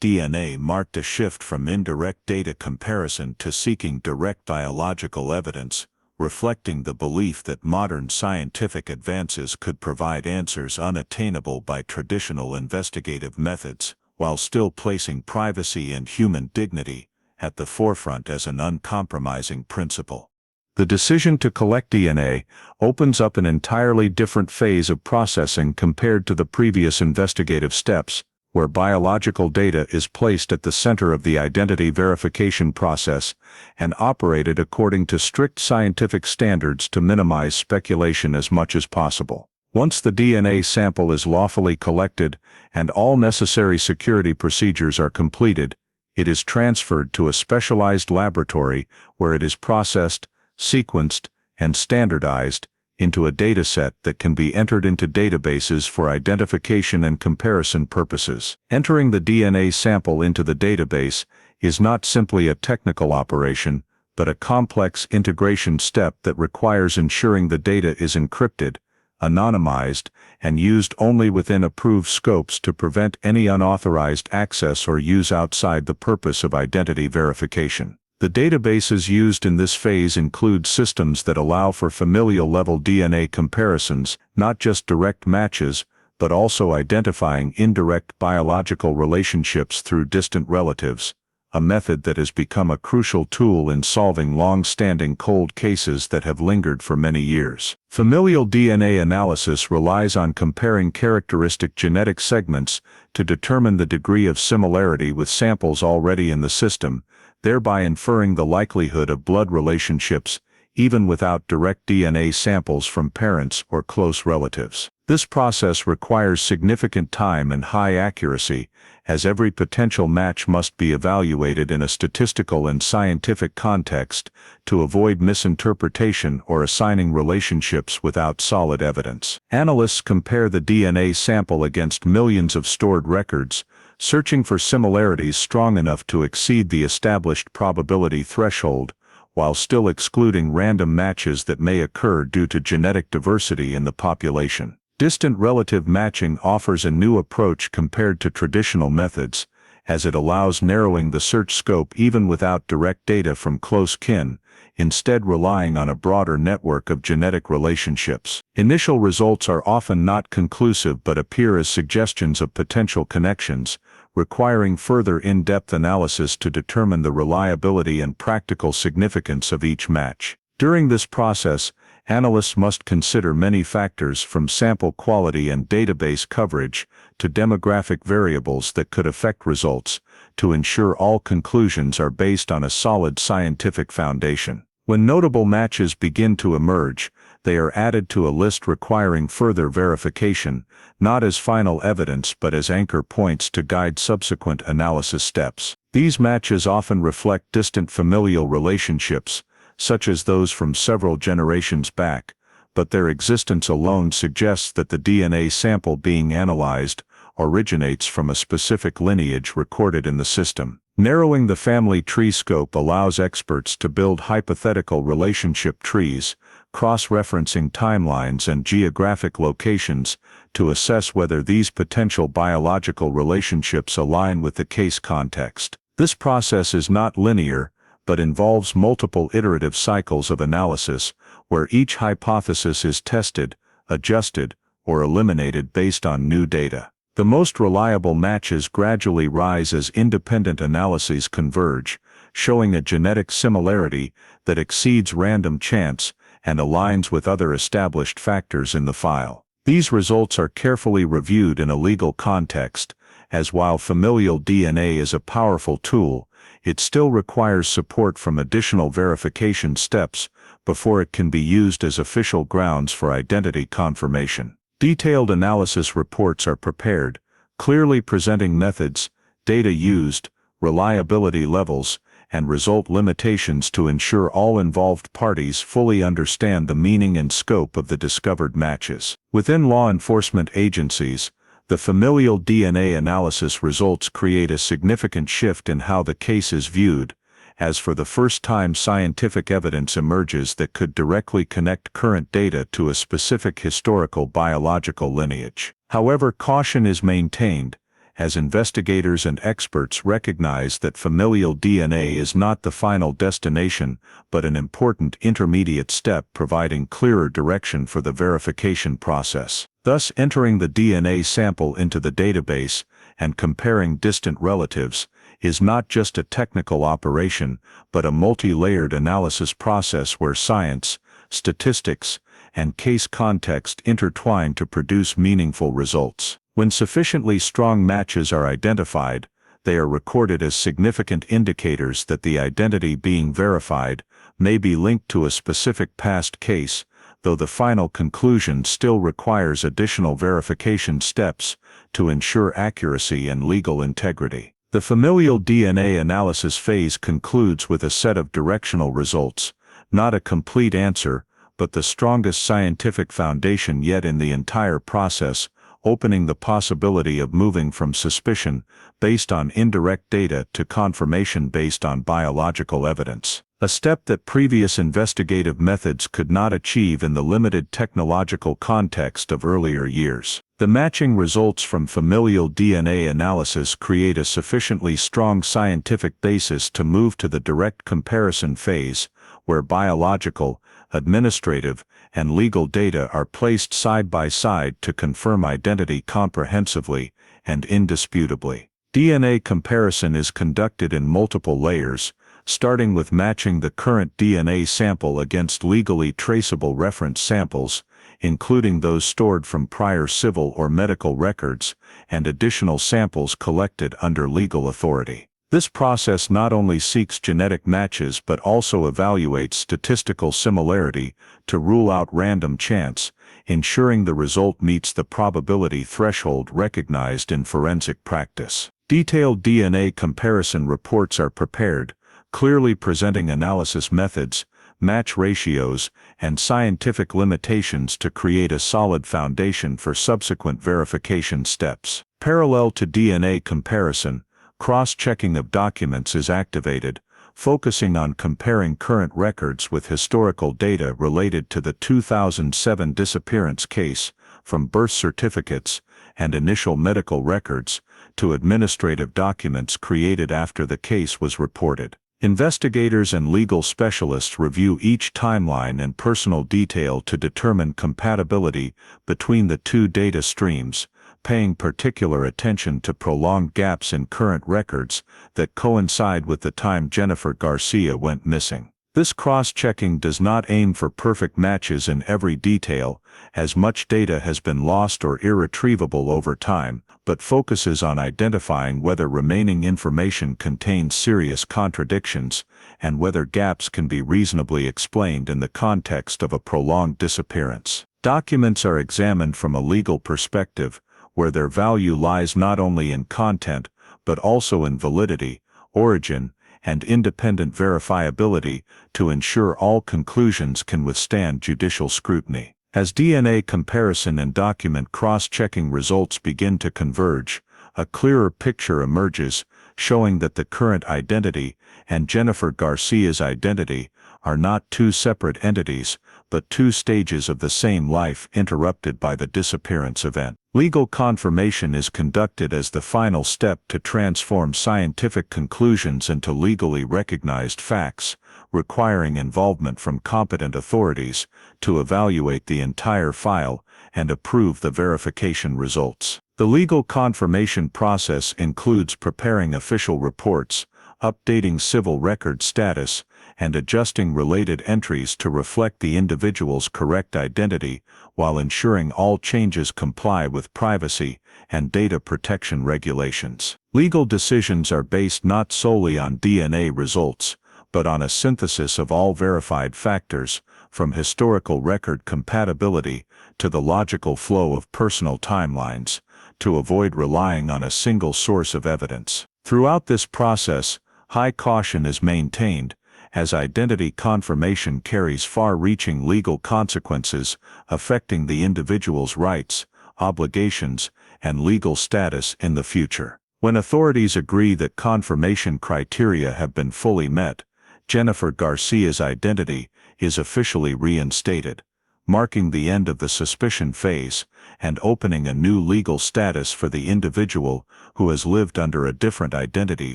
DNA marked a shift from indirect data comparison to seeking direct biological evidence, reflecting the belief that modern scientific advances could provide answers unattainable by traditional investigative methods, while still placing privacy and human dignity at the forefront as an uncompromising principle. The decision to collect DNA opens up an entirely different phase of processing compared to the previous investigative steps, where biological data is placed at the center of the identity verification process and operated according to strict scientific standards to minimize speculation as much as possible. Once the DNA sample is lawfully collected and all necessary security procedures are completed, it is transferred to a specialized laboratory where it is processed, sequenced, and standardized into a dataset that can be entered into databases for identification and comparison purposes. Entering the DNA sample into the database is not simply a technical operation, but a complex integration step that requires ensuring the data is encrypted, anonymized, and used only within approved scopes to prevent any unauthorized access or use outside the purpose of identity verification. The databases used in this phase include systems that allow for familial-level DNA comparisons, not just direct matches, but also identifying indirect biological relationships through distant relatives, a method that has become a crucial tool in solving long-standing cold cases that have lingered for many years. Familial DNA analysis relies on comparing characteristic genetic segments to determine the degree of similarity with samples already in the system, thereby inferring the likelihood of blood relationships, even without direct DNA samples from parents or close relatives. This process requires significant time and high accuracy, as every potential match must be evaluated in a statistical and scientific context to avoid misinterpretation or assigning relationships without solid evidence. Analysts compare the DNA sample against millions of stored records, searching for similarities strong enough to exceed the established probability threshold, while still excluding random matches that may occur due to genetic diversity in the population. Distant relative matching offers a new approach compared to traditional methods, as it allows narrowing the search scope even without direct data from close kin, instead relying on a broader network of genetic relationships. Initial results are often not conclusive but appear as suggestions of potential connections, requiring further in-depth analysis to determine the reliability and practical significance of each match. During this process, analysts must consider many factors from sample quality and database coverage to demographic variables that could affect results, to ensure all conclusions are based on a solid scientific foundation. When notable matches begin to emerge, they are added to a list requiring further verification, not as final evidence but as anchor points to guide subsequent analysis steps. These matches often reflect distant familial relationships, such as those from several generations back, but their existence alone suggests that the DNA sample being analyzed originates from a specific lineage recorded in the system. Narrowing the family tree scope allows experts to build hypothetical relationship trees, cross-referencing timelines and geographic locations to assess whether these potential biological relationships align with the case context. This process is not linear, but involves multiple iterative cycles of analysis, where each hypothesis is tested, adjusted, or eliminated based on new data. The most reliable matches gradually rise as independent analyses converge, showing a genetic similarity that exceeds random chance and aligns with other established factors in the file. These results are carefully reviewed in a legal context, as while familial DNA is a powerful tool, it still requires support from additional verification steps before it can be used as official grounds for identity confirmation. Detailed analysis reports are prepared, clearly presenting methods, data used, reliability levels, and result limitations to ensure all involved parties fully understand the meaning and scope of the discovered matches. Within law enforcement agencies, the familial DNA analysis results create a significant shift in how the case is viewed, as for the first time scientific evidence emerges that could directly connect current data to a specific historical biological lineage. However, caution is maintained, as investigators and experts recognize that familial DNA is not the final destination but an important intermediate step providing clearer direction for the verification process. Thus, entering the DNA sample into the database and comparing distant relatives is not just a technical operation, but a multi-layered analysis process where science, statistics, and case context intertwine to produce meaningful results. When sufficiently strong matches are identified, they are recorded as significant indicators that the identity being verified may be linked to a specific past case, though the final conclusion still requires additional verification steps to ensure accuracy and legal integrity. The familial DNA analysis phase concludes with a set of directional results, not a complete answer, but the strongest scientific foundation yet in the entire process, opening the possibility of moving from suspicion based on indirect data to confirmation based on biological evidence, a step that previous investigative methods could not achieve in the limited technological context of earlier years. The matching results from familial DNA analysis create a sufficiently strong scientific basis to move to the direct comparison phase, where biological, administrative, and legal data are placed side by side to confirm identity comprehensively and indisputably. DNA comparison is conducted in multiple layers, starting with matching the current DNA sample against legally traceable reference samples, including those stored from prior civil or medical records, and additional samples collected under legal authority. This process not only seeks genetic matches but also evaluates statistical similarity to rule out random chance, ensuring the result meets the probability threshold recognized in forensic practice. Detailed DNA comparison reports are prepared, clearly presenting analysis methods, match ratios, and scientific limitations to create a solid foundation for subsequent verification steps. Parallel to DNA comparison, cross-checking of documents is activated, focusing on comparing current records with historical data related to the 2007 disappearance case, from birth certificates and initial medical records to administrative documents created after the case was reported. Investigators and legal specialists review each timeline and personal detail to determine compatibility between the two data streams, paying particular attention to prolonged gaps in current records that coincide with the time Jennifer Garcia went missing. This cross-checking does not aim for perfect matches in every detail, as much data has been lost or irretrievable over time, but focuses on identifying whether remaining information contains serious contradictions and whether gaps can be reasonably explained in the context of a prolonged disappearance. Documents are examined from a legal perspective, where their value lies not only in content, but also in validity, origin, and independent verifiability to ensure all conclusions can withstand judicial scrutiny. As DNA comparison and document cross-checking results begin to converge, a clearer picture emerges, showing that the current identity and Jennifer Garcia's identity are not two separate entities, but two stages of the same life interrupted by the disappearance event. Legal confirmation is conducted as the final step to transform scientific conclusions into legally recognized facts, requiring involvement from competent authorities to evaluate the entire file and approve the verification results. The legal confirmation process includes preparing official reports, updating civil record status, and adjusting related entries to reflect the individual's correct identity while ensuring all changes comply with privacy and data protection regulations. Legal decisions are based not solely on DNA results, but on a synthesis of all verified factors, from historical record compatibility to the logical flow of personal timelines, to avoid relying on a single source of evidence. Throughout this process, high caution is maintained, as identity confirmation carries far-reaching legal consequences affecting the individual's rights, obligations, and legal status in the future. When authorities agree that confirmation criteria have been fully met, Jennifer Garcia's identity is officially reinstated, marking the end of the suspicion phase and opening a new legal status for the individual who has lived under a different identity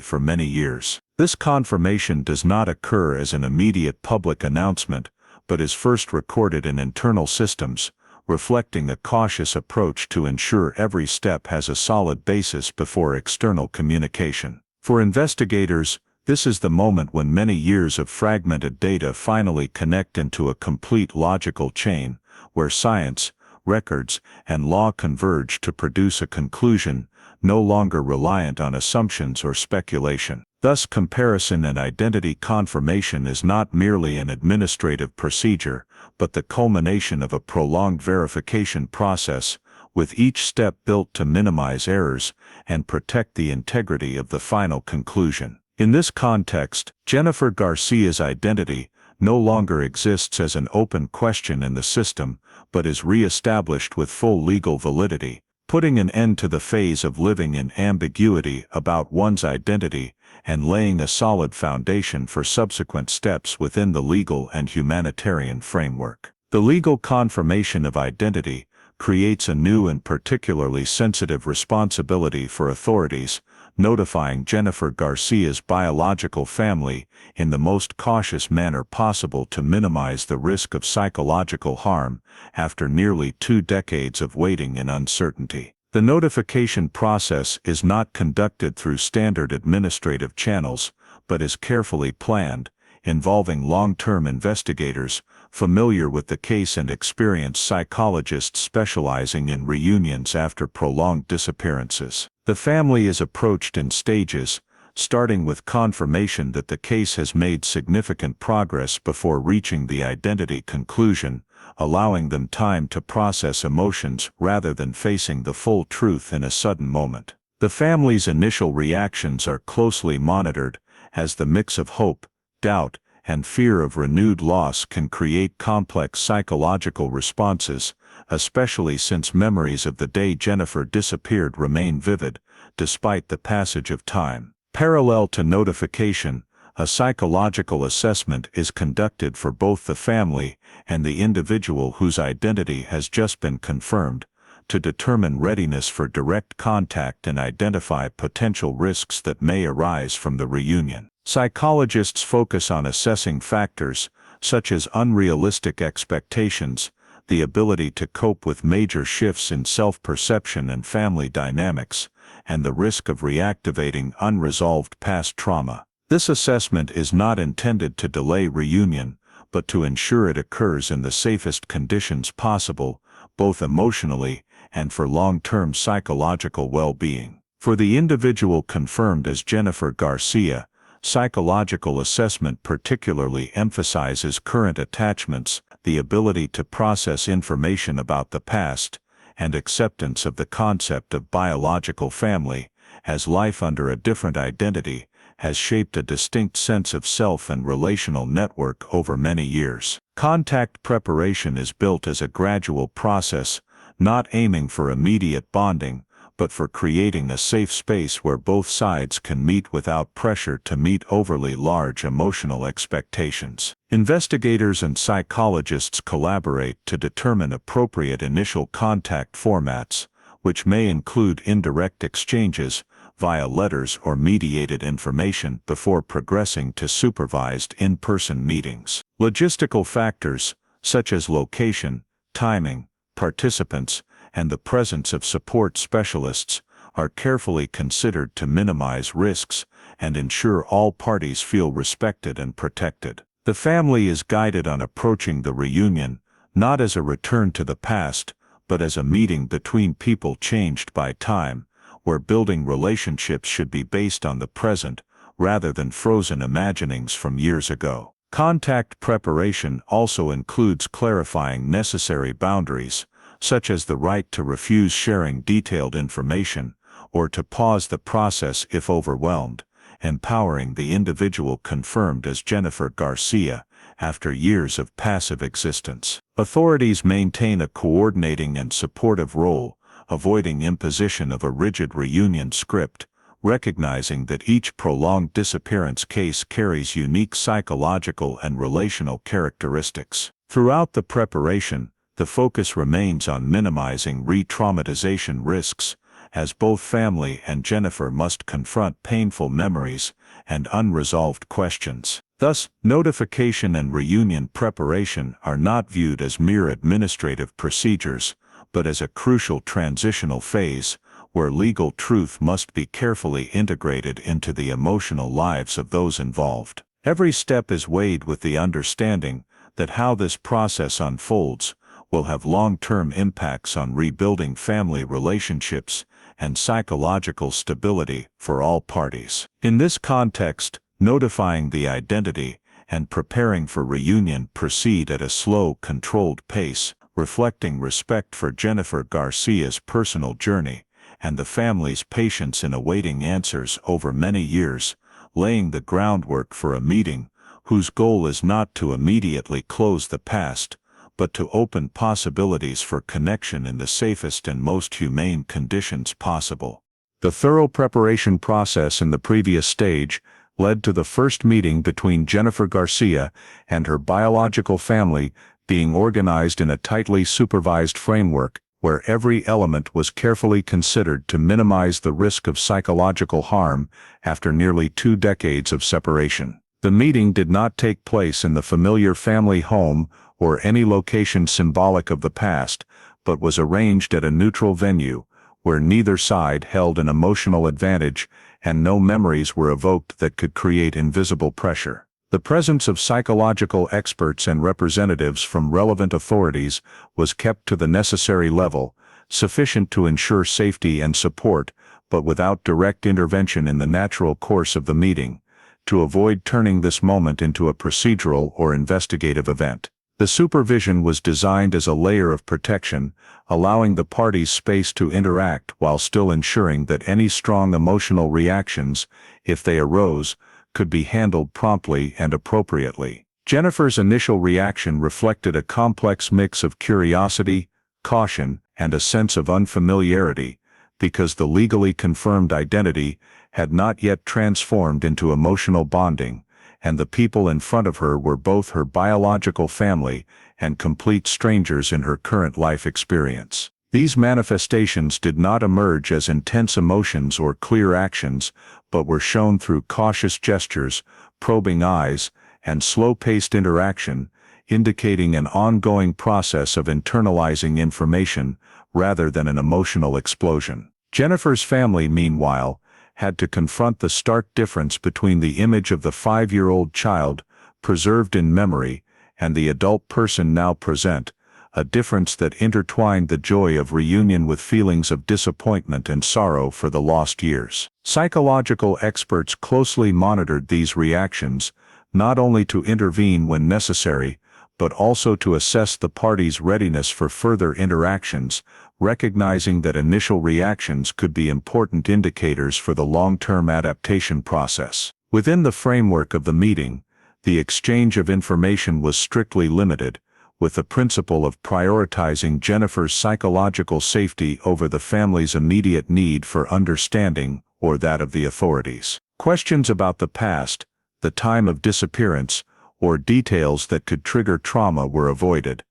for many years. This confirmation does not occur as an immediate public announcement, but is first recorded in internal systems, reflecting a cautious approach to ensure every step has a solid basis before external communication. For investigators, this is the moment when many years of fragmented data finally connect into a complete logical chain, where science, records, and law converge to produce a conclusion no longer reliant on assumptions or speculation. Thus, comparison and identity confirmation is not merely an administrative procedure, but the culmination of a prolonged verification process, with each step built to minimize errors and protect the integrity of the final conclusion. In this context, Jennifer Garcia's identity no longer exists as an open question in the system, but is re-established with full legal validity, putting an end to the phase of living in ambiguity about one's identity and laying a solid foundation for subsequent steps within the legal and humanitarian framework. The legal confirmation of identity creates a new and particularly sensitive responsibility for authorities, notifying Jennifer Garcia's biological family in the most cautious manner possible to minimize the risk of psychological harm after nearly 2 decades of waiting in uncertainty. The notification process is not conducted through standard administrative channels, but is carefully planned, involving long-term investigators familiar with the case and experienced psychologists specializing in reunions after prolonged disappearances. The family is approached in stages, starting with confirmation that the case has made significant progress before reaching the identity conclusion, allowing them time to process emotions rather than facing the full truth in a sudden moment. The family's initial reactions are closely monitored, as the mix of hope, doubt, and fear of renewed loss can create complex psychological responses, especially since memories of the day Jennifer disappeared remain vivid, despite the passage of time. Parallel to notification, a psychological assessment is conducted for both the family and the individual whose identity has just been confirmed, to determine readiness for direct contact and identify potential risks that may arise from the reunion. Psychologists focus on assessing factors such as unrealistic expectations, the ability to cope with major shifts in self-perception and family dynamics, and the risk of reactivating unresolved past trauma. This assessment is not intended to delay reunion, but to ensure it occurs in the safest conditions possible, both emotionally and for long-term psychological well-being. For the individual confirmed as Jennifer Garcia, psychological assessment particularly emphasizes current attachments, the ability to process information about the past, and acceptance of the concept of biological family, as life under a different identity has shaped a distinct sense of self and relational network over many years. Contact preparation is built as a gradual process, not aiming for immediate bonding, but for creating a safe space where both sides can meet without pressure to meet overly large emotional expectations. Investigators and psychologists collaborate to determine appropriate initial contact formats, which may include indirect exchanges via letters or mediated information before progressing to supervised in-person meetings. Logistical factors, such as location, timing, participants, and the presence of support specialists, are carefully considered to minimize risks and ensure all parties feel respected and protected. The family is guided on approaching the reunion, not as a return to the past, but as a meeting between people changed by time, where building relationships should be based on the present, rather than frozen imaginings from years ago. Contact preparation also includes clarifying necessary boundaries, such as the right to refuse sharing detailed information, or to pause the process if overwhelmed, empowering the individual confirmed as Jennifer Garcia after years of passive existence. Authorities maintain a coordinating and supportive role, avoiding imposition of a rigid reunion script, recognizing that each prolonged disappearance case carries unique psychological and relational characteristics. Throughout the preparation, the focus remains on minimizing re-traumatization risks, as both family and Jennifer must confront painful memories and unresolved questions. Thus, notification and reunion preparation are not viewed as mere administrative procedures, but as a crucial transitional phase, where legal truth must be carefully integrated into the emotional lives of those involved. Every step is weighed with the understanding that how this process unfolds will have long-term impacts on rebuilding family relationships and psychological stability for all parties. In this context, notifying the identity and preparing for reunion proceed at a slow, controlled pace, reflecting respect for Jennifer Garcia's personal journey and the family's patience in awaiting answers over many years, laying the groundwork for a meeting whose goal is not to immediately close the past, but to open possibilities for connection in the safest and most humane conditions possible. The thorough preparation process in the previous stage led to the first meeting between Jennifer Garcia and her biological family being organized in a tightly supervised framework where every element was carefully considered to minimize the risk of psychological harm after nearly 2 decades of separation. The meeting did not take place in the familiar family home or any location symbolic of the past, but was arranged at a neutral venue, where neither side held an emotional advantage and no memories were evoked that could create invisible pressure. The presence of psychological experts and representatives from relevant authorities was kept to the necessary level, sufficient to ensure safety and support, but without direct intervention in the natural course of the meeting, to avoid turning this moment into a procedural or investigative event. The supervision was designed as a layer of protection, allowing the parties space to interact while still ensuring that any strong emotional reactions, if they arose, could be handled promptly and appropriately. Jennifer's initial reaction reflected a complex mix of curiosity, caution, and a sense of unfamiliarity, because the legally confirmed identity had not yet transformed into emotional bonding, and the people in front of her were both her biological family and complete strangers in her current life experience. These manifestations did not emerge as intense emotions or clear actions, but were shown through cautious gestures, probing eyes, and slow-paced interaction, indicating an ongoing process of internalizing information rather than an emotional explosion. Jennifer's family, meanwhile, had to confront the stark difference between the image of the 5-year-old child, preserved in memory, and the adult person now present, a difference that intertwined the joy of reunion with feelings of disappointment and sorrow for the lost years. Psychological experts closely monitored these reactions, not only to intervene when necessary, but also to assess the parties' readiness for further interactions, recognizing that initial reactions could be important indicators for the long-term adaptation process. Within the framework of the meeting, the exchange of information was strictly limited, with the principle of prioritizing Jennifer's psychological safety over the family's immediate need for understanding or that of the authorities. Questions about the past, the time of disappearance, or details that could trigger trauma were avoided.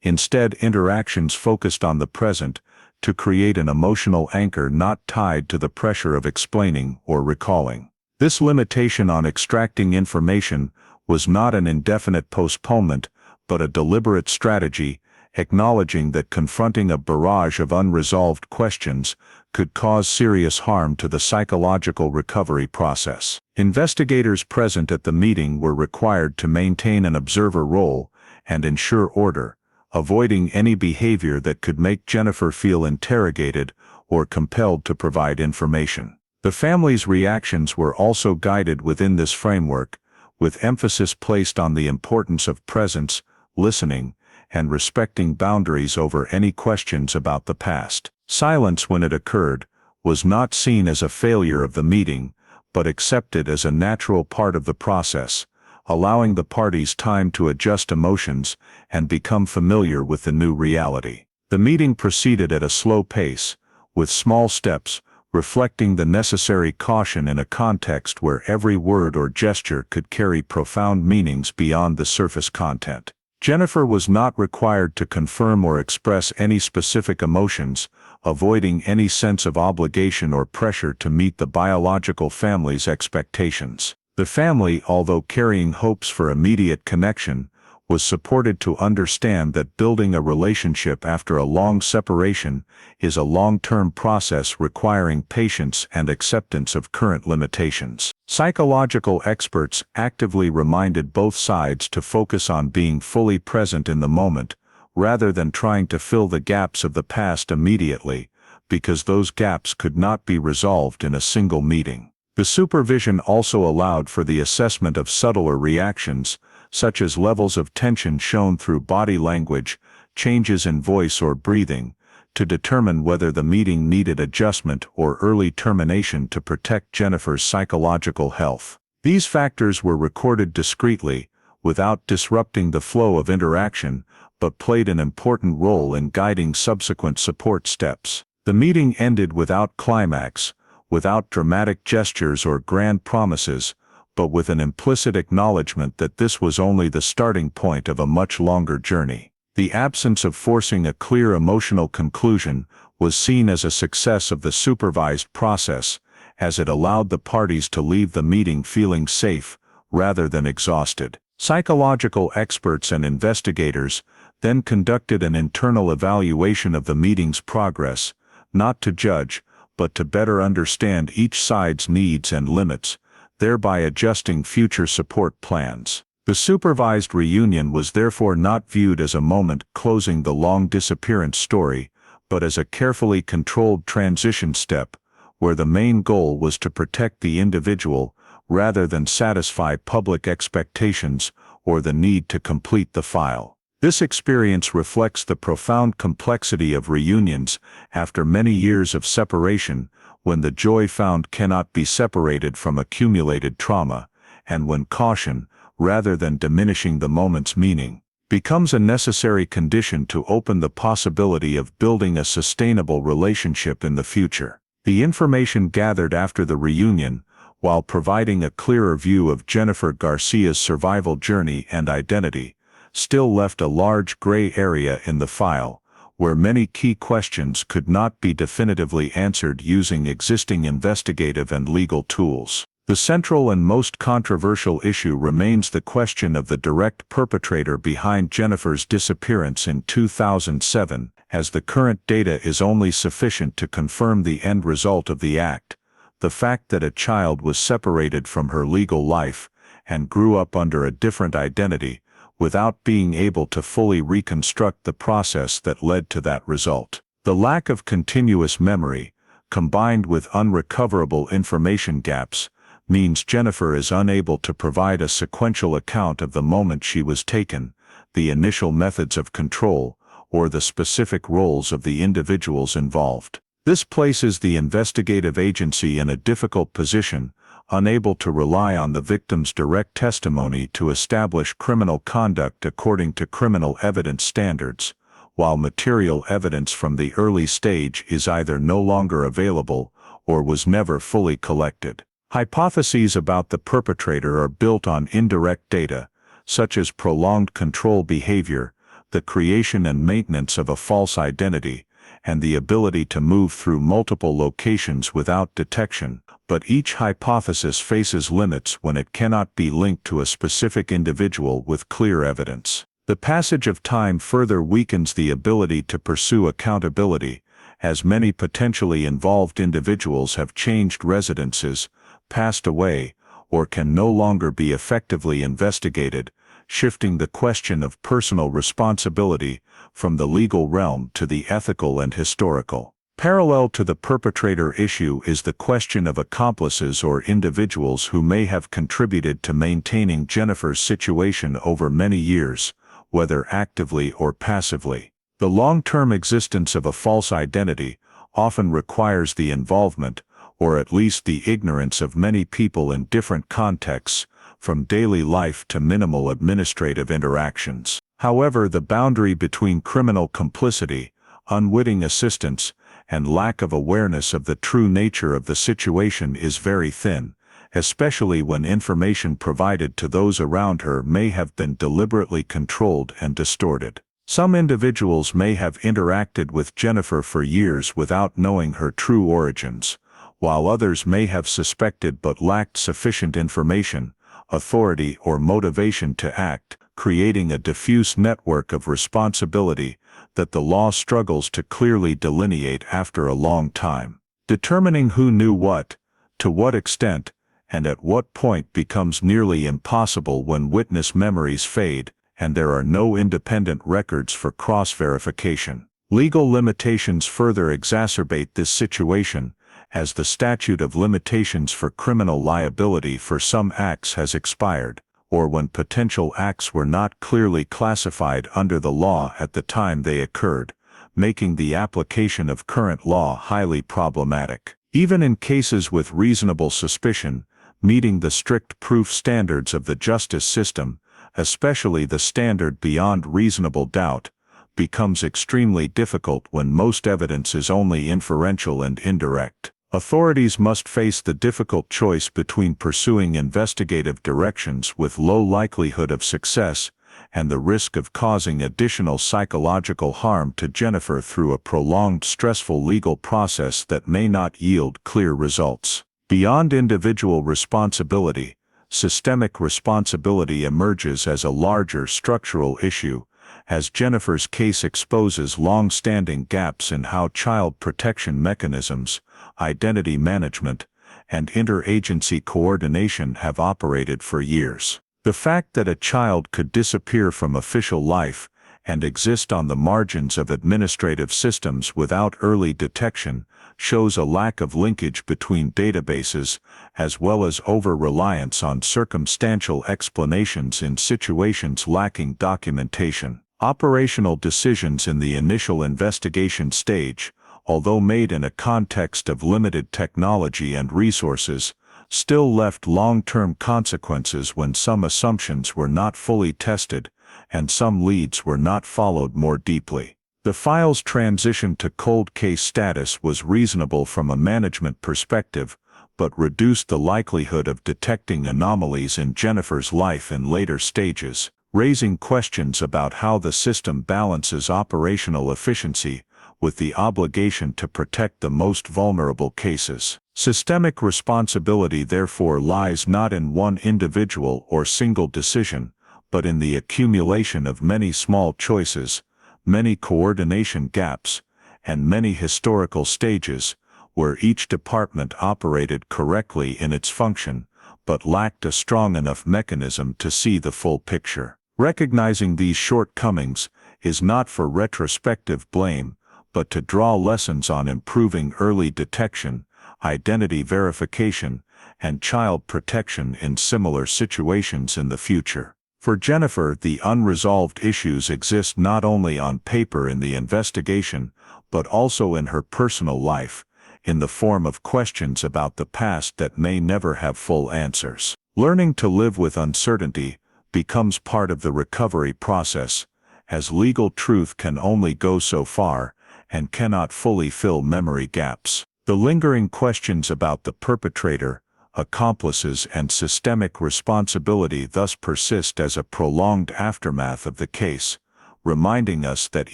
Instead, interactions focused on the present to create an emotional anchor not tied to the pressure of explaining or recalling. This limitation on extracting information was not an indefinite postponement, but a deliberate strategy, acknowledging that confronting a barrage of unresolved questions could cause serious harm to the psychological recovery process. Investigators present at the meeting were required to maintain an observer role and ensure order, avoiding any behavior that could make Jennifer feel interrogated or compelled to provide information. The family's reactions were also guided within this framework, with emphasis placed on the importance of presence, listening, and respecting boundaries over any questions about the past. Silence, when it occurred, was not seen as a failure of the meeting, but accepted as a natural part of the process, allowing the parties time to adjust emotions and become familiar with the new reality. The meeting proceeded at a slow pace, with small steps, reflecting the necessary caution in a context where every word or gesture could carry profound meanings beyond the surface content. Jennifer was not required to confirm or express any specific emotions, avoiding any sense of obligation or pressure to meet the biological family's expectations. The family, although carrying hopes for immediate connection, was supported to understand that building a relationship after a long separation is a long-term process requiring patience and acceptance of current limitations. Psychological experts actively reminded both sides to focus on being fully present in the moment, rather than trying to fill the gaps of the past immediately, because those gaps could not be resolved in a single meeting. The supervision also allowed for the assessment of subtler reactions, such as levels of tension shown through body language, changes in voice or breathing, to determine whether the meeting needed adjustment or early termination to protect Jennifer's psychological health. These factors were recorded discreetly, without disrupting the flow of interaction, but played an important role in guiding subsequent support steps. The meeting ended without climax, without dramatic gestures or grand promises, but with an implicit acknowledgement that this was only the starting point of a much longer journey. The absence of forcing a clear emotional conclusion was seen as a success of the supervised process, as it allowed the parties to leave the meeting feeling safe, rather than exhausted. Psychological experts and investigators then conducted an internal evaluation of the meeting's progress, not to judge, but to better understand each side's needs and limits, thereby adjusting future support plans. The supervised reunion was therefore not viewed as a moment closing the long disappearance story, but as a carefully controlled transition step, where the main goal was to protect the individual rather than satisfy public expectations or the need to complete the file. This experience reflects the profound complexity of reunions after many years of separation, when the joy found cannot be separated from accumulated trauma, and when caution, rather than diminishing the moment's meaning, becomes a necessary condition to open the possibility of building a sustainable relationship in the future. The information gathered after the reunion, while providing a clearer view of Jennifer Garcia's survival journey and identity, still left a large gray area in the file, where many key questions could not be definitively answered using existing investigative and legal tools. The central and most controversial issue remains the question of the direct perpetrator behind Jennifer's disappearance in 2007, as the current data is only sufficient to confirm the end result of the act. The fact that a child was separated from her legal life and grew up under a different identity, without being able to fully reconstruct the process that led to that result. The lack of continuous memory, combined with unrecoverable information gaps, means Jennifer is unable to provide a sequential account of the moment she was taken, the initial methods of control, or the specific roles of the individuals involved. This places the investigative agency in a difficult position, unable to rely on the victim's direct testimony to establish criminal conduct according to criminal evidence standards, while material evidence from the early stage is either no longer available or was never fully collected. Hypotheses about the perpetrator are built on indirect data, such as prolonged control behavior, the creation and maintenance of a false identity, and the ability to move through multiple locations without detection, but each hypothesis faces limits when it cannot be linked to a specific individual with clear evidence. The passage of time further weakens the ability to pursue accountability, as many potentially involved individuals have changed residences, passed away, or can no longer be effectively investigated, shifting the question of personal responsibility from the legal realm to the ethical and historical. Parallel to the perpetrator issue is the question of accomplices or individuals who may have contributed to maintaining Jennifer's situation over many years, whether actively or passively. The long-term existence of a false identity often requires the involvement, or at least the ignorance of many people in different contexts, from daily life to minimal administrative interactions. However, the boundary between criminal complicity, unwitting assistance, and lack of awareness of the true nature of the situation is very thin, especially when information provided to those around her may have been deliberately controlled and distorted. Some individuals may have interacted with Jennifer for years without knowing her true origins, while others may have suspected but lacked sufficient information, authority, or motivation to act, creating a diffuse network of responsibility that the law struggles to clearly delineate after a long time. Determining who knew what, to what extent, and at what point becomes nearly impossible when witness memories fade, and there are no independent records for cross-verification. Legal limitations further exacerbate this situation, as the statute of limitations for criminal liability for some acts has expired, or when potential acts were not clearly classified under the law at the time they occurred, making the application of current law highly problematic. Even in cases with reasonable suspicion, meeting the strict proof standards of the justice system, especially the standard beyond reasonable doubt, becomes extremely difficult when most evidence is only inferential and indirect. Authorities must face the difficult choice between pursuing investigative directions with low likelihood of success and the risk of causing additional psychological harm to Jennifer through a prolonged stressful legal process that may not yield clear results. Beyond individual responsibility, systemic responsibility emerges as a larger structural issue, as Jennifer's case exposes long-standing gaps in how child protection mechanisms, identity management, and interagency coordination have operated for years. The fact that a child could disappear from official life and exist on the margins of administrative systems without early detection shows a lack of linkage between databases, as well as over-reliance on circumstantial explanations in situations lacking documentation. Operational decisions in the initial investigation stage, although made in a context of limited technology and resources, still left long-term consequences when some assumptions were not fully tested and some leads were not followed more deeply. The file's transition to cold case status was reasonable from a management perspective, but reduced the likelihood of detecting anomalies in Jennifer's life in later stages. raising questions about how the system balances operational efficiency with the obligation to protect the most vulnerable cases. Systemic responsibility therefore lies not in one individual or single decision, but in the accumulation of many small choices, many coordination gaps, and many historical stages, where each department operated correctly in its function, but lacked a strong enough mechanism to see the full picture. Recognizing these shortcomings is not for retrospective blame, but to draw lessons on improving early detection, identity verification, and child protection in similar situations in the future. For Jennifer, the unresolved issues exist not only on paper in the investigation, but also in her personal life, in the form of questions about the past that may never have full answers. Learning to live with uncertainty becomes part of the recovery process, as legal truth can only go so far and cannot fully fill memory gaps. The lingering questions about the perpetrator, accomplices, and systemic responsibility thus persist as a prolonged aftermath of the case, reminding us that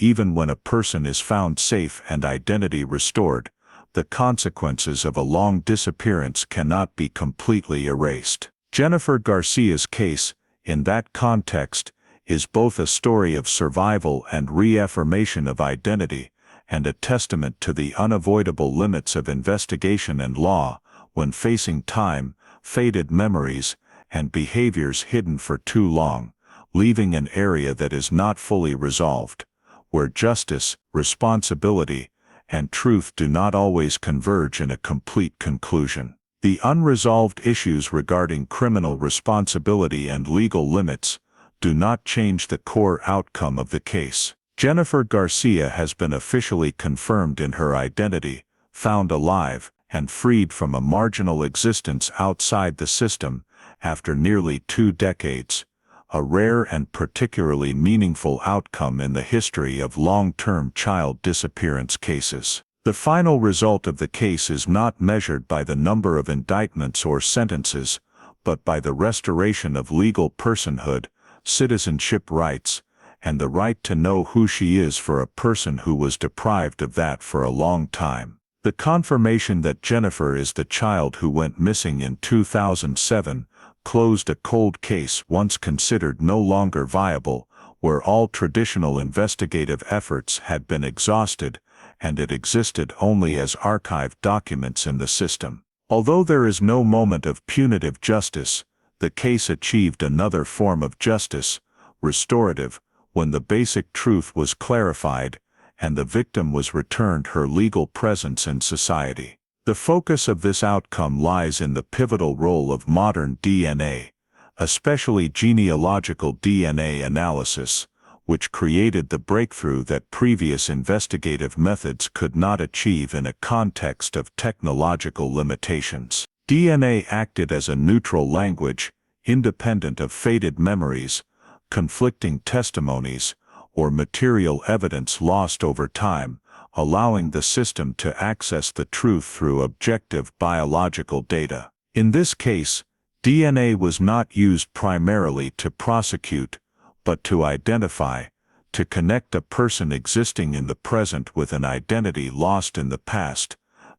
even when a person is found safe and identity restored, the consequences of a long disappearance cannot be completely erased. Jennifer Garcia's case, in that context, is both a story of survival and reaffirmation of identity, and a testament to the unavoidable limits of investigation and law when facing time, faded memories, and behaviors hidden for too long, leaving an area that is not fully resolved, where justice, responsibility, and truth do not always converge in a complete conclusion. The unresolved issues regarding criminal responsibility and legal limits do not change the core outcome of the case. Jennifer Garcia has been officially confirmed in her identity, found alive, and freed from a marginal existence outside the system after nearly 2 decades, a rare and particularly meaningful outcome in the history of long-term child disappearance cases. The final result of the case is not measured by the number of indictments or sentences, but by the restoration of legal personhood, citizenship rights, and the right to know who she is for a person who was deprived of that for a long time. The confirmation that Jennifer is the child who went missing in 2007 closed a cold case once considered no longer viable, where all traditional investigative efforts had been exhausted, and it existed only as archived documents in the system. Although there is no moment of punitive justice, the case achieved another form of justice, restorative, when the basic truth was clarified, and the victim was returned her legal presence in society. The focus of this outcome lies in the pivotal role of modern DNA, especially genealogical DNA analysis, which created the breakthrough that previous investigative methods could not achieve in a context of technological limitations. DNA acted as a neutral language, independent of faded memories, conflicting testimonies, or material evidence lost over time, allowing the system to access the truth through objective biological data. In this case, DNA was not used primarily to prosecute, but to identify, to connect a person existing in the present with an identity lost in the past,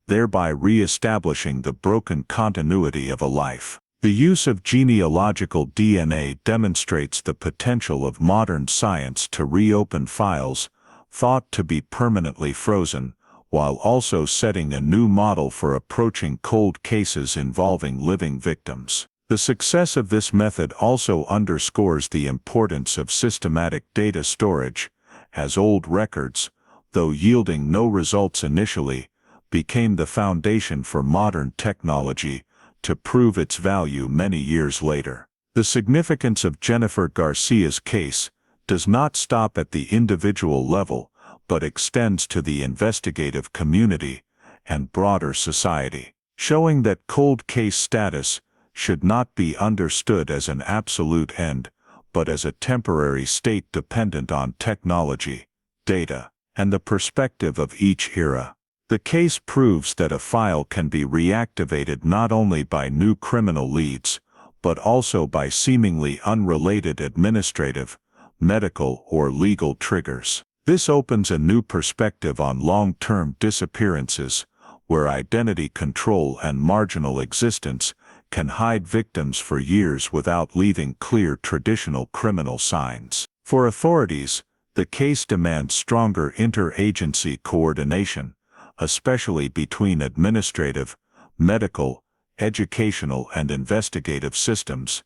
thereby re-establishing the broken continuity of a life. The use of genealogical DNA demonstrates the potential of modern science to reopen files thought to be permanently frozen, while also setting a new model for approaching cold cases involving living victims. The success of this method also underscores the importance of systematic data storage, as old records, though yielding no results initially, became the foundation for modern technology to prove its value many years later. The significance of Jennifer Garcia's case does not stop at the individual level, but extends to the investigative community and broader society, showing that cold case status should not be understood as an absolute end, but as a temporary state dependent on technology, data, and the perspective of each era. The case proves that a file can be reactivated not only by new criminal leads, but also by seemingly unrelated administrative, medical, or legal triggers. This opens a new perspective on long-term disappearances, where identity control and marginal existence can hide victims for years without leaving clear traditional criminal signs. For authorities, the case demands stronger interagency coordination, especially between administrative, medical, educational, and investigative systems,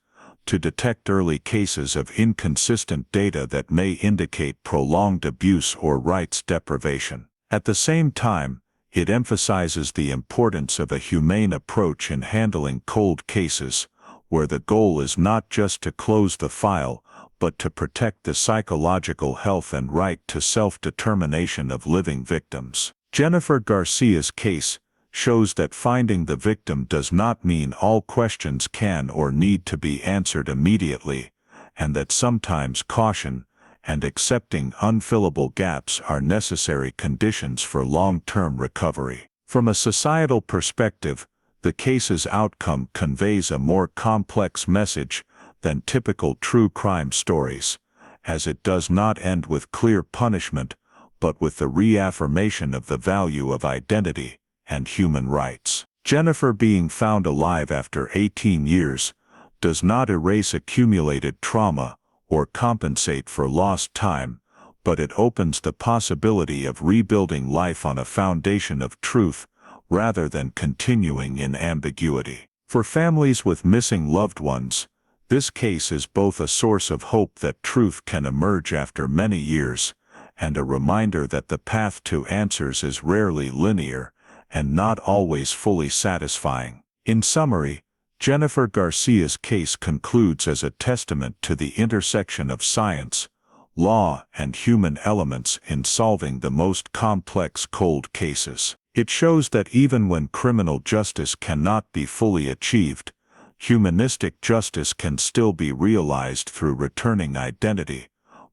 to detect early cases of inconsistent data that may indicate prolonged abuse or rights deprivation. At the same time, it emphasizes the importance of a humane approach in handling cold cases, where the goal is not just to close the file, but to protect the psychological health and right to self-determination of living victims. Jennifer Garcia's case shows that finding the victim does not mean all questions can or need to be answered immediately, and that sometimes caution and accepting unfillable gaps are necessary conditions for long-term recovery. From a societal perspective, the case's outcome conveys a more complex message than typical true crime stories, as it does not end with clear punishment, but with the reaffirmation of the value of identity and human rights. Jennifer being found alive after 18 years does not erase accumulated trauma or compensate for lost time, but it opens the possibility of rebuilding life on a foundation of truth rather than continuing in ambiguity. For families with missing loved ones, this case is both a source of hope that truth can emerge after many years, and a reminder that the path to answers is rarely linear and not always fully satisfying. In summary, Jennifer Garcia's case concludes as a testament to the intersection of science, law, and human elements in solving the most complex cold cases. It shows that even when criminal justice cannot be fully achieved, humanistic justice can still be realized through returning identity,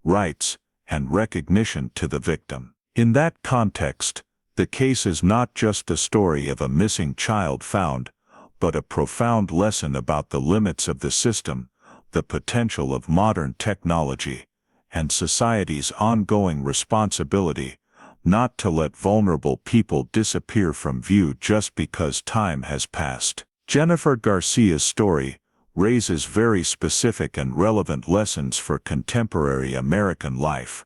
rights, and recognition to the victim. In that context, the case is not just the story of a missing child found, but a profound lesson about the limits of the system, the potential of modern technology, and society's ongoing responsibility not to let vulnerable people disappear from view just because time has passed. Jennifer Garcia's story raises very specific and relevant lessons for contemporary American life,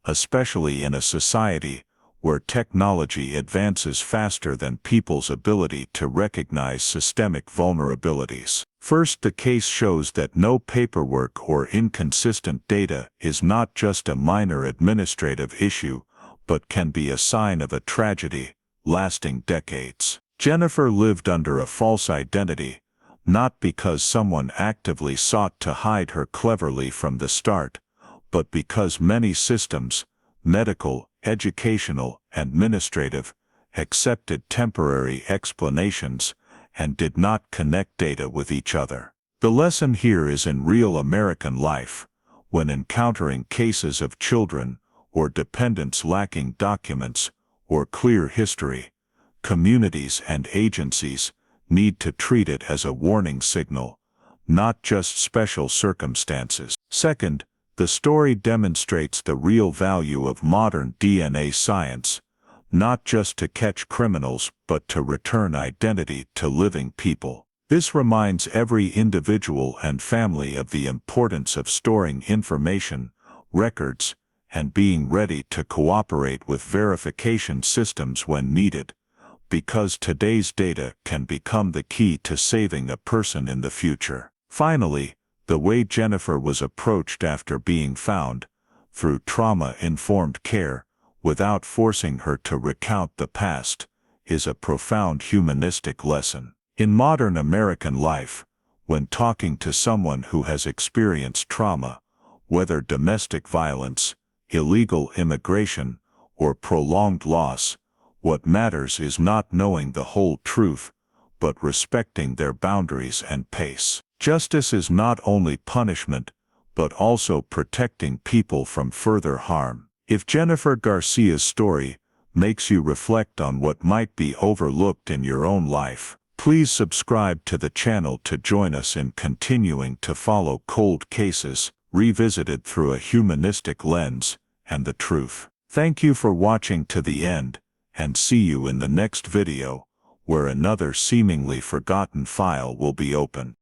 especially in a society where technology advances faster than people's ability to recognize systemic vulnerabilities. First, the case shows that no paperwork or inconsistent data is not just a minor administrative issue, but can be a sign of a tragedy lasting decades. Jennifer lived under a false identity, not because someone actively sought to hide her cleverly from the start, but because many systems, medical, educational, administrative, accepted temporary explanations and did not connect data with each other. The lesson here is in real American life, when encountering cases of children or dependents lacking documents or clear history, communities and agencies need to treat it as a warning signal, not just special circumstances. Second, the story demonstrates the real value of modern DNA science, not just to catch criminals but to return identity to living people. This reminds every individual and family of the importance of storing information, records, and being ready to cooperate with verification systems when needed, because today's data can become the key to saving a person in the future. Finally, the way Jennifer was approached after being found, through trauma-informed care, without forcing her to recount the past, is a profound humanistic lesson. In modern American life, when talking to someone who has experienced trauma, whether domestic violence, illegal immigration, or prolonged loss, what matters is not knowing the whole truth, but respecting their boundaries and pace. Justice is not only punishment, but also protecting people from further harm. If Jennifer Garcia's story makes you reflect on what might be overlooked in your own life, Please subscribe to the channel to join us in continuing to follow cold cases, revisited through a humanistic lens, and the truth. Thank you for watching to the end, and see you in the next video, where another seemingly forgotten file will be opened.